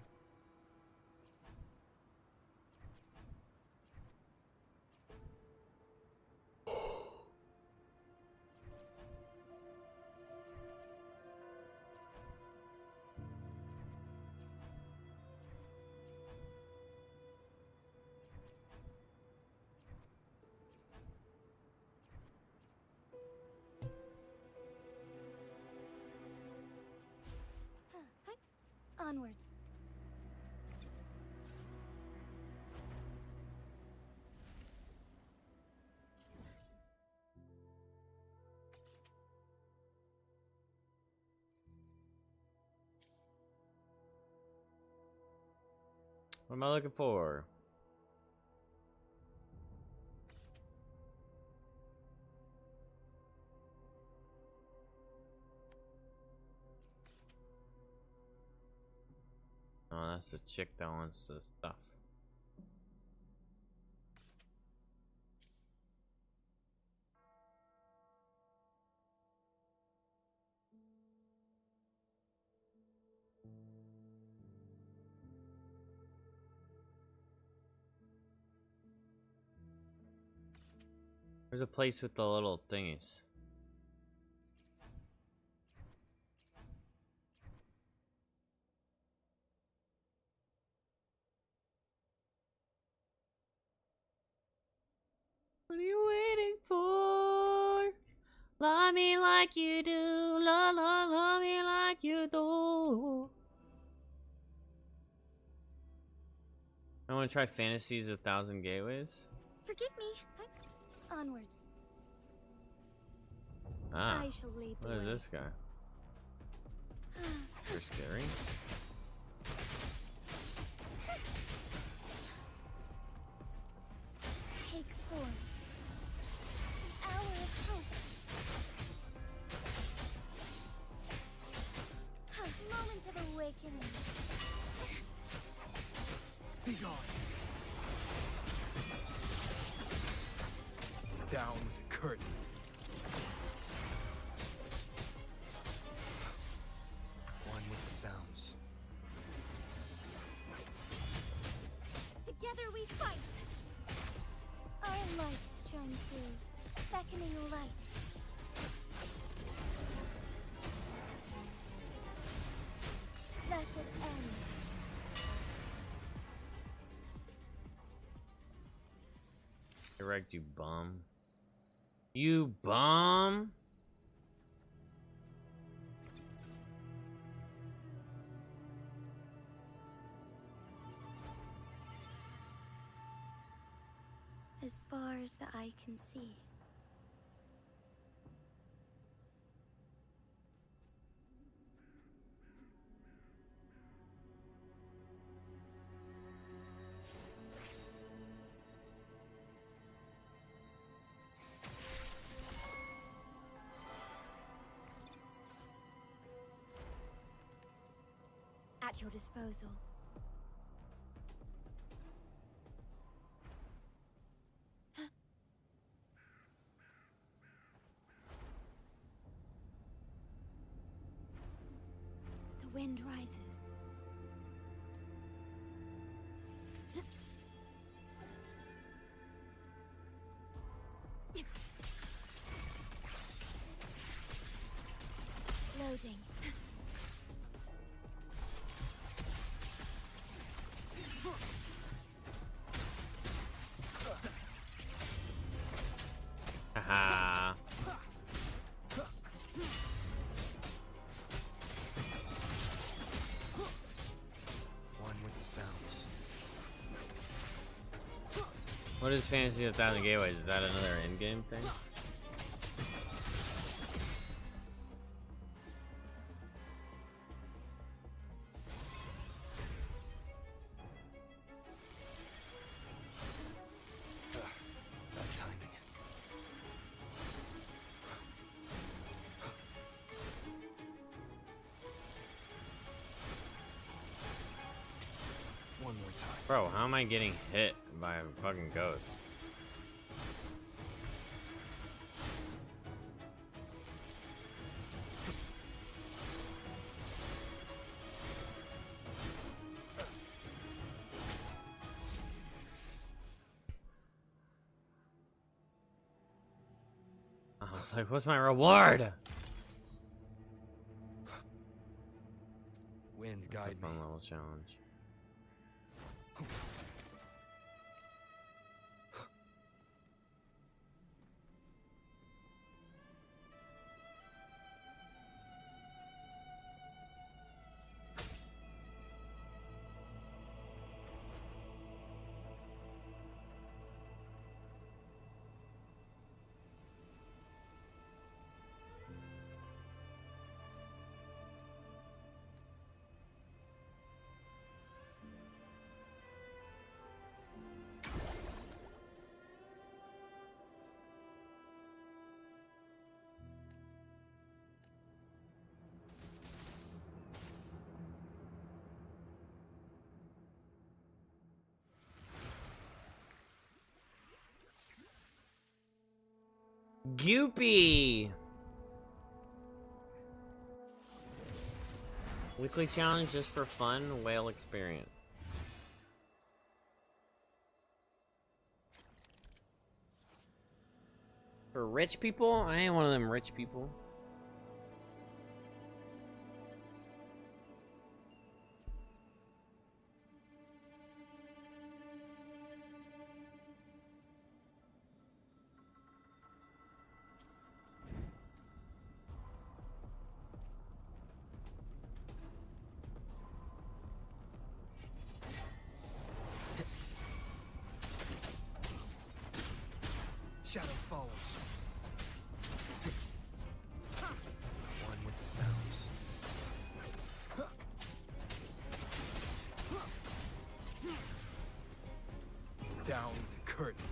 Onwards. What am I looking for? Oh, that's the chick that wants the stuff. There's a place with the little thingies. What are you waiting for? Love me like you do, love me like you do. I want to try Fantasies 1,000 Gateways. Forgive me. Onwards. Ah, I shall lead the what is way. this guy? You're scary. Take form. The hour of hope. Moment of awakening. Be gone. Down with the curtain. One with the sounds. Together we fight. Our lights shine through, beckoning light. Let it end. Direct, you bum. You bum. As far as the eye can see. At your disposal. The wind rises. Loading. Haha. One with the sounds. What is Fantasy of 1,000 Gateways? Is that another in-game thing? Bad timing. One more time. Bro, how am I getting hit by a fucking ghost? I was like, what's my reward? Wind, That's a guide me. fun little challenge. Goopy! Weekly challenge just for fun, whale experience. For rich people? I ain't one of them rich people. Shadow follows. One with the sounds. Down with the curtain.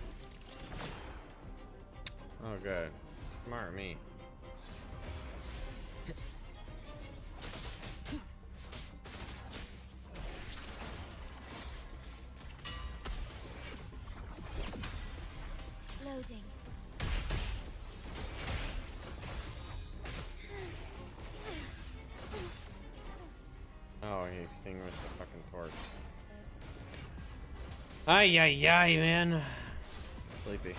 Oh, good. Smart me. Loading. Oh, he extinguished the fucking torch. Ay, ay, ay, man. Sleepy.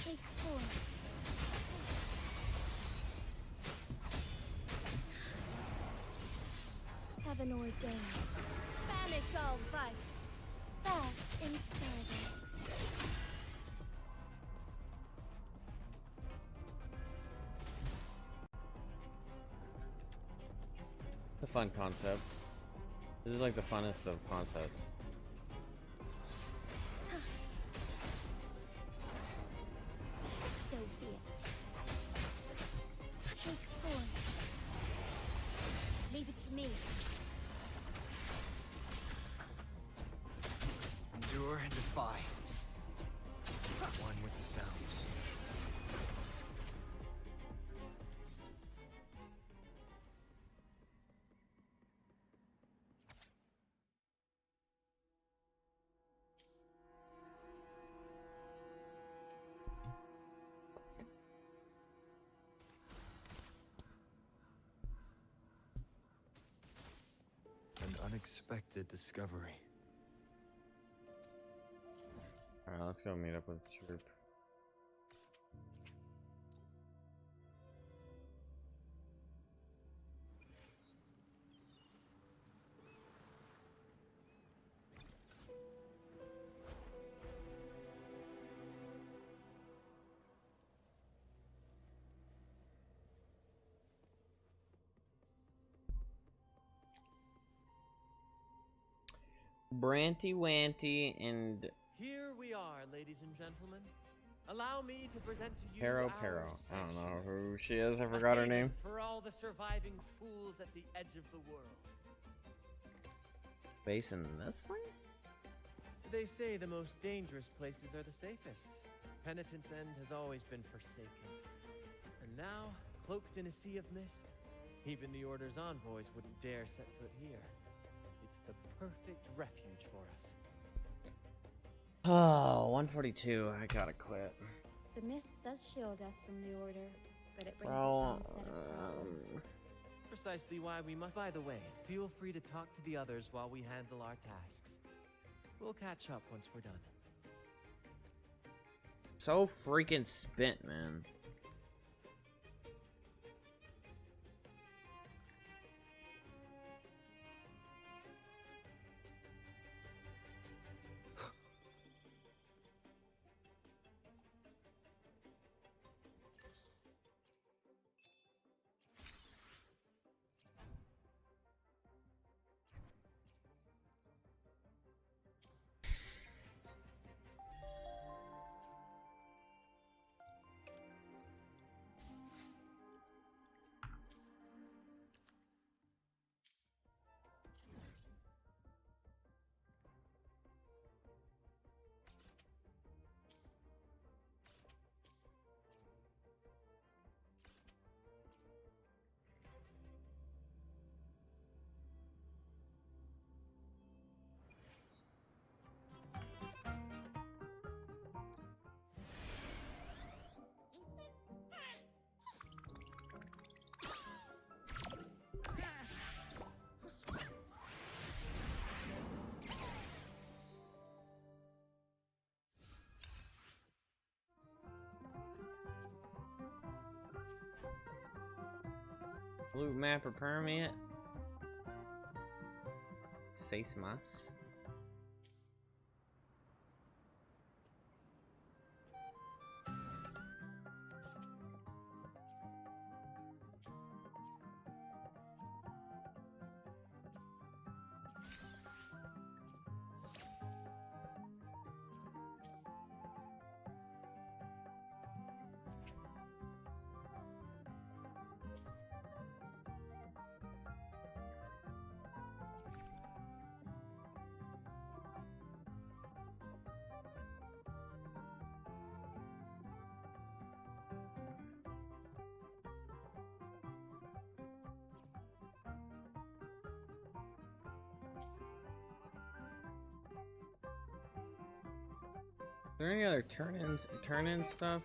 Take form. Heaven ordained. Banish all vice. Fast instead. It's a fun concept. This is like the funnest of concepts. So be it. Take form. Leave it to me. Endure and defy. One with the sounds. unexpected discovery. Alright, let's go meet up with the troop. Branty Wanty and Here we are, ladies and gentlemen. Allow me to present to you Pero. our I don't know sanctuary. who she is. I A forgot her haven name. for all the surviving fools at the edge of the world. Facing this way? They say the most dangerous places are the safest. Penitence End has always been forsaken. And now, cloaked in a sea of mist, even the Order's envoys wouldn't dare set foot here. It's the perfect refuge for us. Oh, 142. I gotta quit. The mist does shield us from the Order, but it brings Bro, its own set of problems. Precisely why we must. By the way, feel free to talk to the others while we handle our tasks. We'll catch up once we're done. So freaking spent, man. Blue map or permit? Seis más. Is there any other turn-in stuff?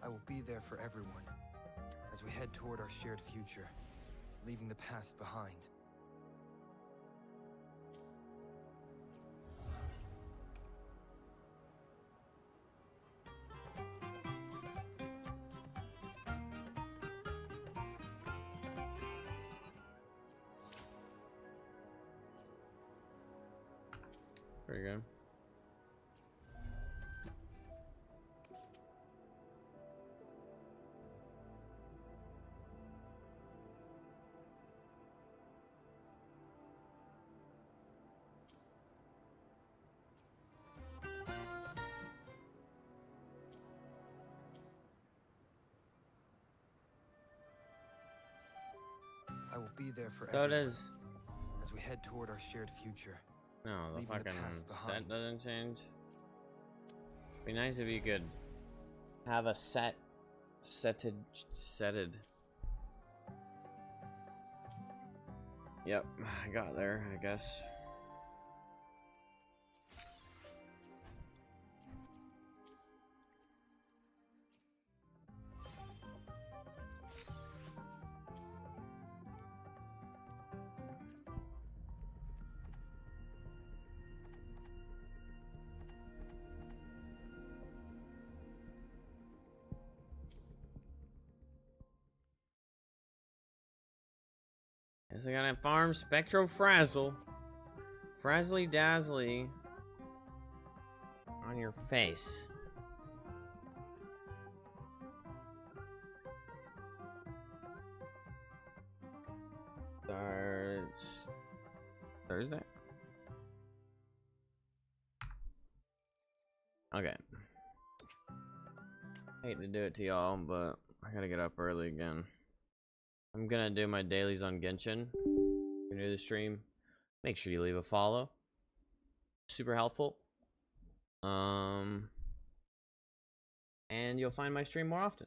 I will be there for everyone as we head toward our shared future, leaving the past behind. Pretty good. I will be there for So everyone does... as we head toward our shared future. No, the Leaving the fucking past set behind. doesn't change. Be nice if you could have a setted. Yep, I got there, I guess. Guess I gotta farm Spectro Frazzle. Frazzly Dazzly on your face. Starts Thursday. Okay. Hate to do it to y'all, but I gotta get up early again. I'm gonna do my dailies on Genshin. If you're new to the stream, make sure you leave a follow. Super helpful. And you'll find my stream more often.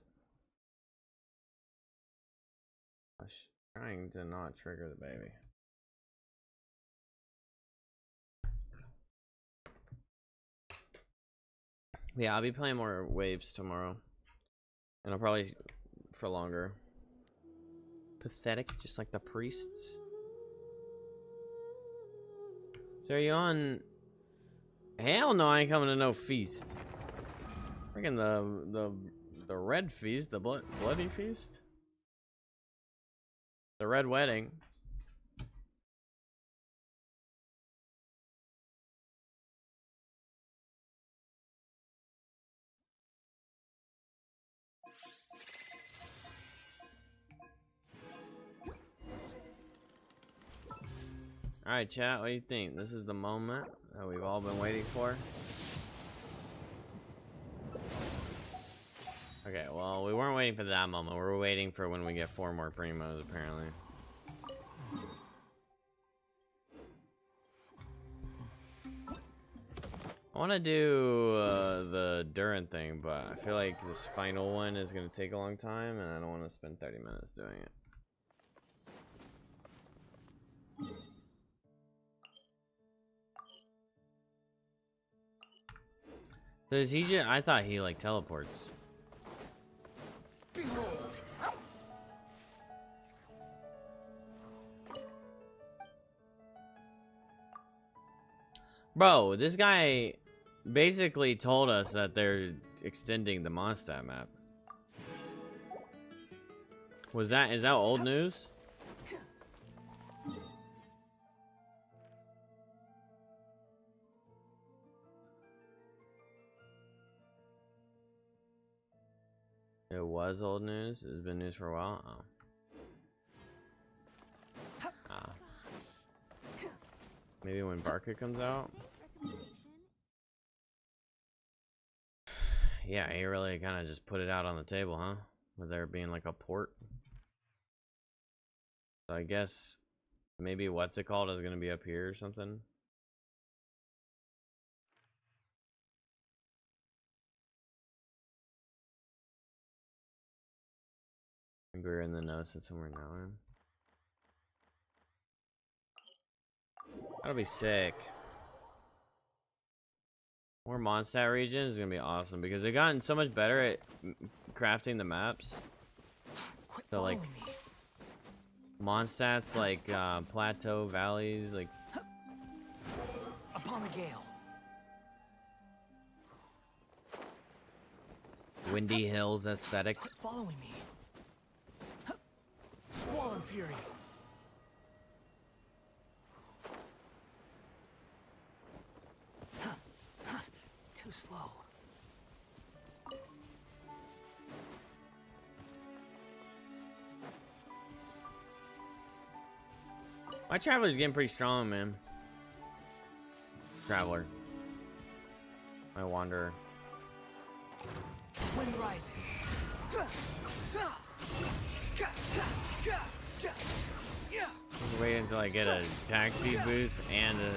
I was trying to not trigger the baby. Yeah, I'll be playing more waves tomorrow. And I'll probably for longer. Pathetic, just like the priests. So are you on? Hell no, I ain't coming to no feast. Freaking the red feast, the bloody feast, the red wedding. Alright, chat, what do you think? This is the moment that we've all been waiting for. Okay, well, we weren't waiting for that moment. We were waiting for when we get 4 more primos, apparently. I want to do the Durin thing, but I feel like this final one is going to take a long time, and I don't want to spend 30 minutes doing it. Does he just, I thought he like teleports. Bro, this guy basically told us that they're extending the Mondstadt map. Is that old news? It was old news. It's been news for a while. Oh. Ah. Maybe when Barca comes out. Yeah, he really kind of just put it out on the table, huh? With there being like a port. So I guess maybe what's it called is gonna be up here or something. Maybe we're in the know since somewhere now. That'll be sick. More Mondstadt regions is gonna be awesome because they've gotten so much better at crafting the maps. So like Mondstadt's like plateau valleys, like Upon the gale. Windy Hills aesthetic. Quit following me. Squall and fury. Too slow. My Traveler's getting pretty strong, man. Traveler. My Wanderer. Wind rises. wait until I get a attack speed boost and a...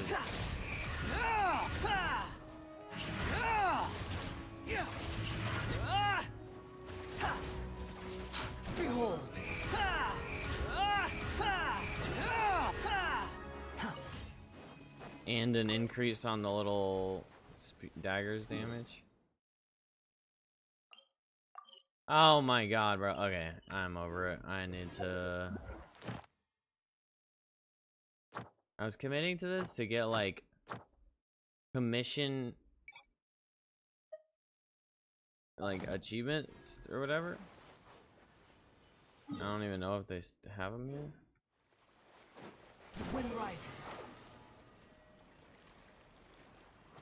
Behold. And an increase on the little daggers damage. Oh my god, bro. Okay, I'm over it. I need to... I was committing to this to get, like, commission, like, achievements or whatever. I don't even know if they have them here. The wind rises.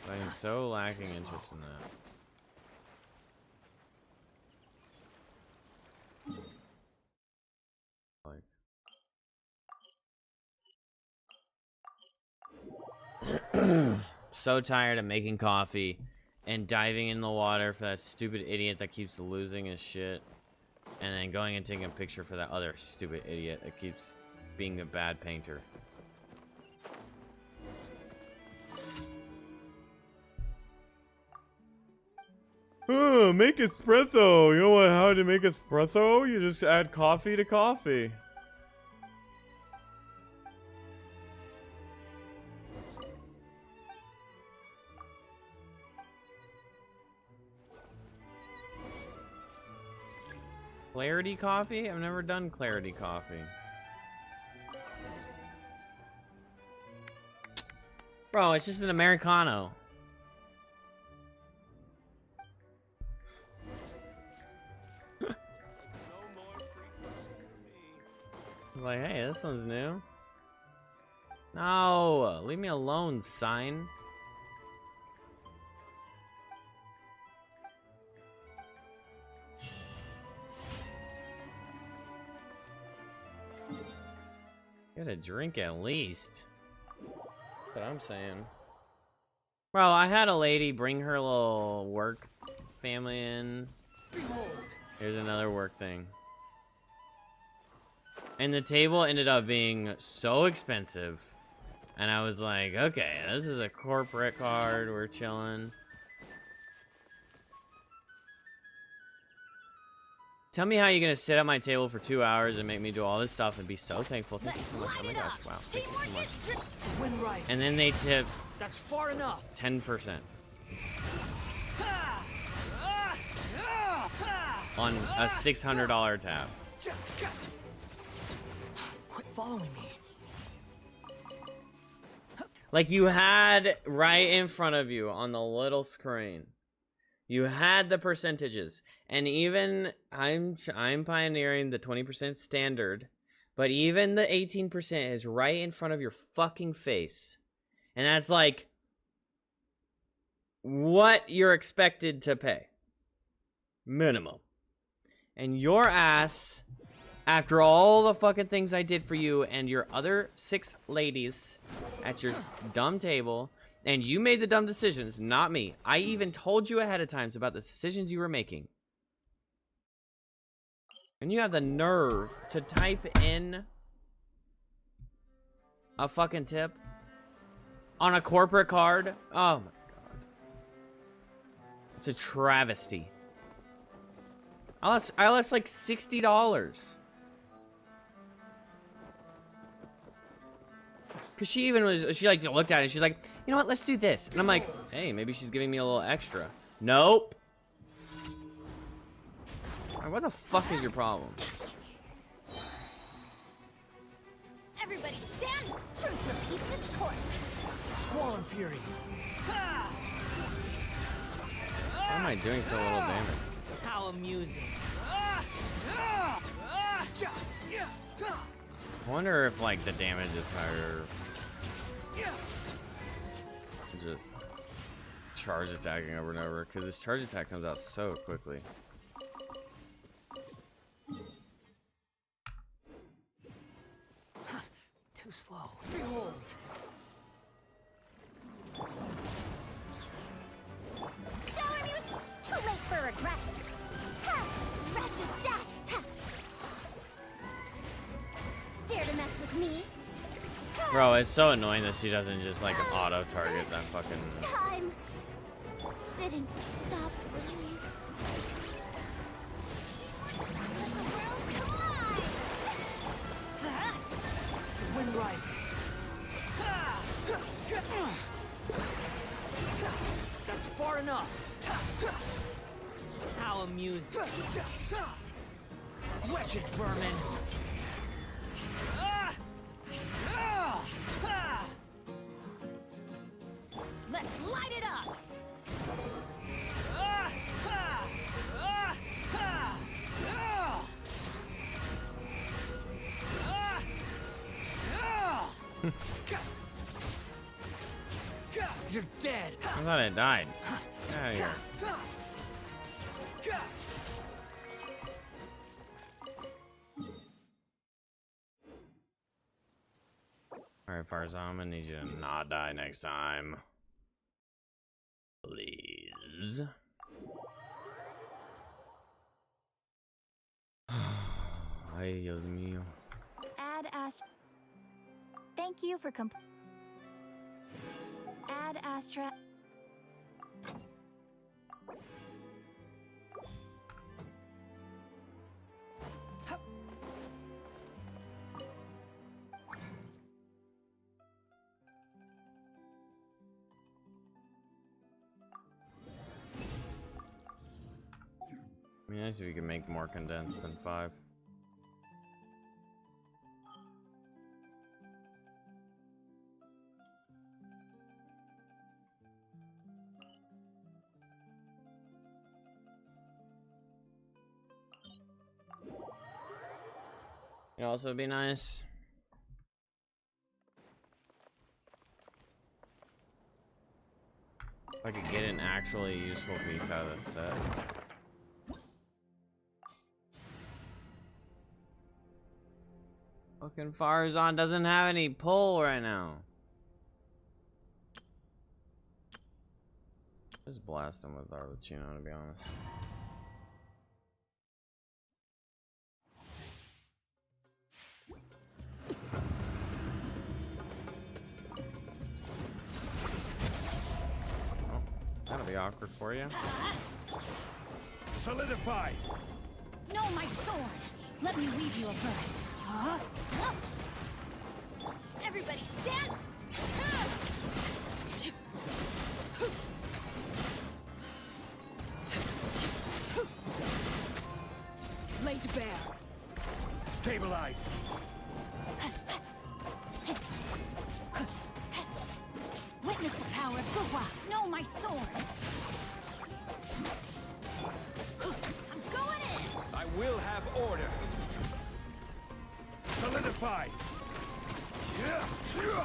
I am so lacking interest in that. Like, so tired of making coffee and diving in the water for that stupid idiot that keeps losing his shit, and then going and taking a picture for that other stupid idiot that keeps being a bad painter. Oh, make espresso. You know what? How to make espresso? You just add coffee to coffee. Clarity coffee? I've never done clarity coffee. Bro, it's just an Americano. Like, hey, this one's new. No, leave me alone, sign. Get a drink at least. That's what I'm saying. Bro, I had a lady bring her little work family in. Here's another work thing. And the table ended up being so expensive. And I was like, okay, this is a corporate card. We're chilling. Tell me how you're going to sit at my table for 2 hours and make me do all this stuff and be so thankful. Thank you so much. Oh my gosh. Wow. Thank you so much. And then they tip That's far enough. 10% on a $600 tab. Quit following me. Like, you had right in front of you on the little screen, you had the percentages, and even I'm pioneering the 20% standard, but even the 18% is right in front of your fucking face, and that's like what you're expected to pay minimum. And your ass, after all the fucking things I did for you and your other 6 ladies at your dumb table, and you made the dumb decisions, not me. I even told you ahead of time about the decisions you were making. And you have the nerve to type in a fucking tip on a corporate card? Oh my god. It's a travesty. I lost like $60. Cause she like looked at it and she's like, you know what, let's do this. And I'm like, hey, maybe she's giving me a little extra. Nope. Right, what the fuck is your problem? Everybody stand! Truth repeats its course. Squall and fury. Why am I doing so little damage? How amusing. I wonder if like the damage is higher. Just charge attacking over and over, because this charge attack comes out so quickly. Too slow. Behold. Shower me with too late for regrets. Ha! Wretched death! Ha! Dare to mess with me? Bro, it's so annoying that she doesn't just like auto target that fucking. Time didn't stop for me. Let the world collide! The wind rises. That's far enough. How amusing. Wretched vermin. Let's light it up! You're dead. I thought I died. Get out of here. Alright, Farzam, I'm gonna need you to not die next time. Please. Ay, Dios mío. Add Astra. Thank you for Add Astra. It'd be nice if you could make more condensed than 5. It'd also be nice if I could get an actually useful piece out of this set. Fucking Farzan doesn't have any pull right now. Just blast him with Arlecchino, to be honest. Oh, that'll be awkward for you. Solidify. No, my sword! Let me weave you a verse. Huh? Everybody stand! Laid bare. Stabilize. Witness the power of Wuwwa! No, my sword! I'm going in! I will have order. Solidify.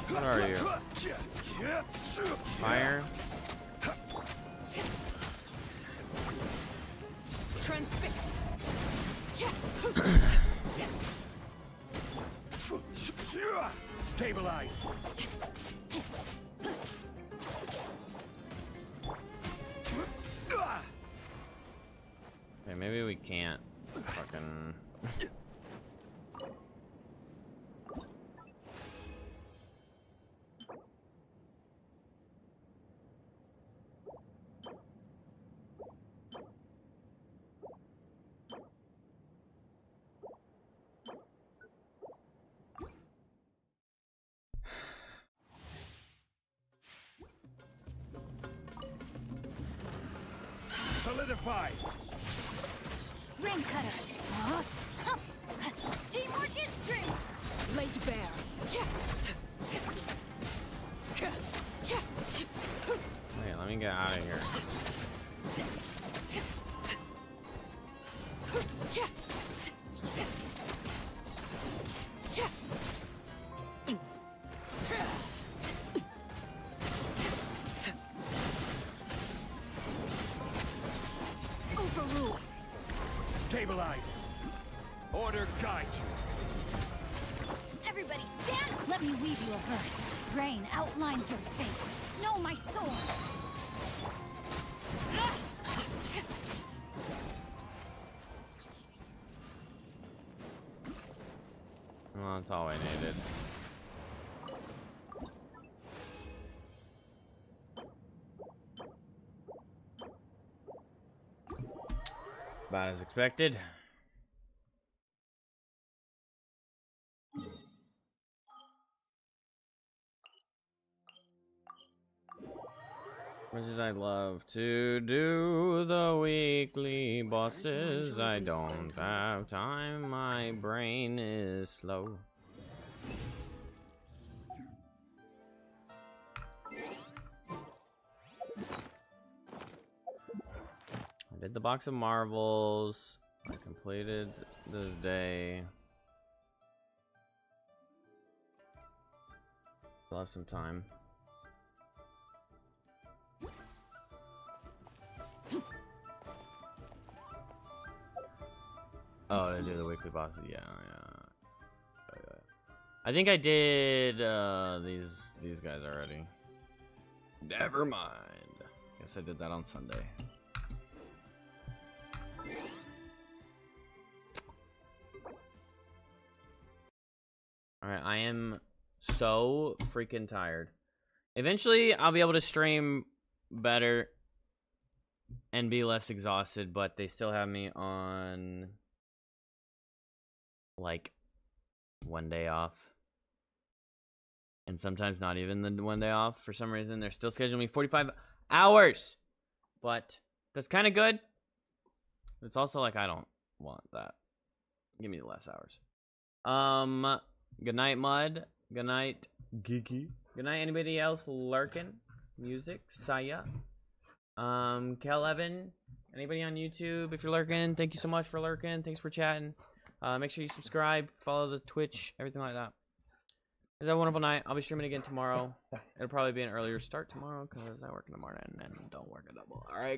What are you? Fire? Transfixed! Stabilize. Okay, maybe we can't fucking... Solidify. Ring cutter! Huh? Teamwork is strength! Laid bare! Wait, let me get out of here. Overrule! Stabilize. Order guide you. Everybody stand! Let me weave you a verse. Rain outlines your fate. No, my sword! Well, that's all I needed. About as expected. Much as I love to do the weekly bosses, I don't have time. My brain is slow. I did the box of marbles. I completed this day. Still have some time. Oh, I did the weekly bosses. Yeah. I think I did these guys already. Never mind. Guess I did that on Sunday. Alright, I am so freaking tired. Eventually, I'll be able to stream better and be less exhausted, but they still have me on, like, 1 day off. And sometimes not even the 1 day off. For some reason, they're still scheduling me 45 hours! But that's kind of good. It's also like, I don't want that. Give me less hours. Good night, Mud. Good night, Geeky. Good night, anybody else lurking? Music, Saya. Kel11. Anybody on YouTube? If you're lurking, thank you so much for lurking. Thanks for chatting. Make sure you subscribe, follow the Twitch, everything like that. Have a wonderful night. I'll be streaming again tomorrow. It'll probably be an earlier start tomorrow because I work in the morning and don't work a double. All right.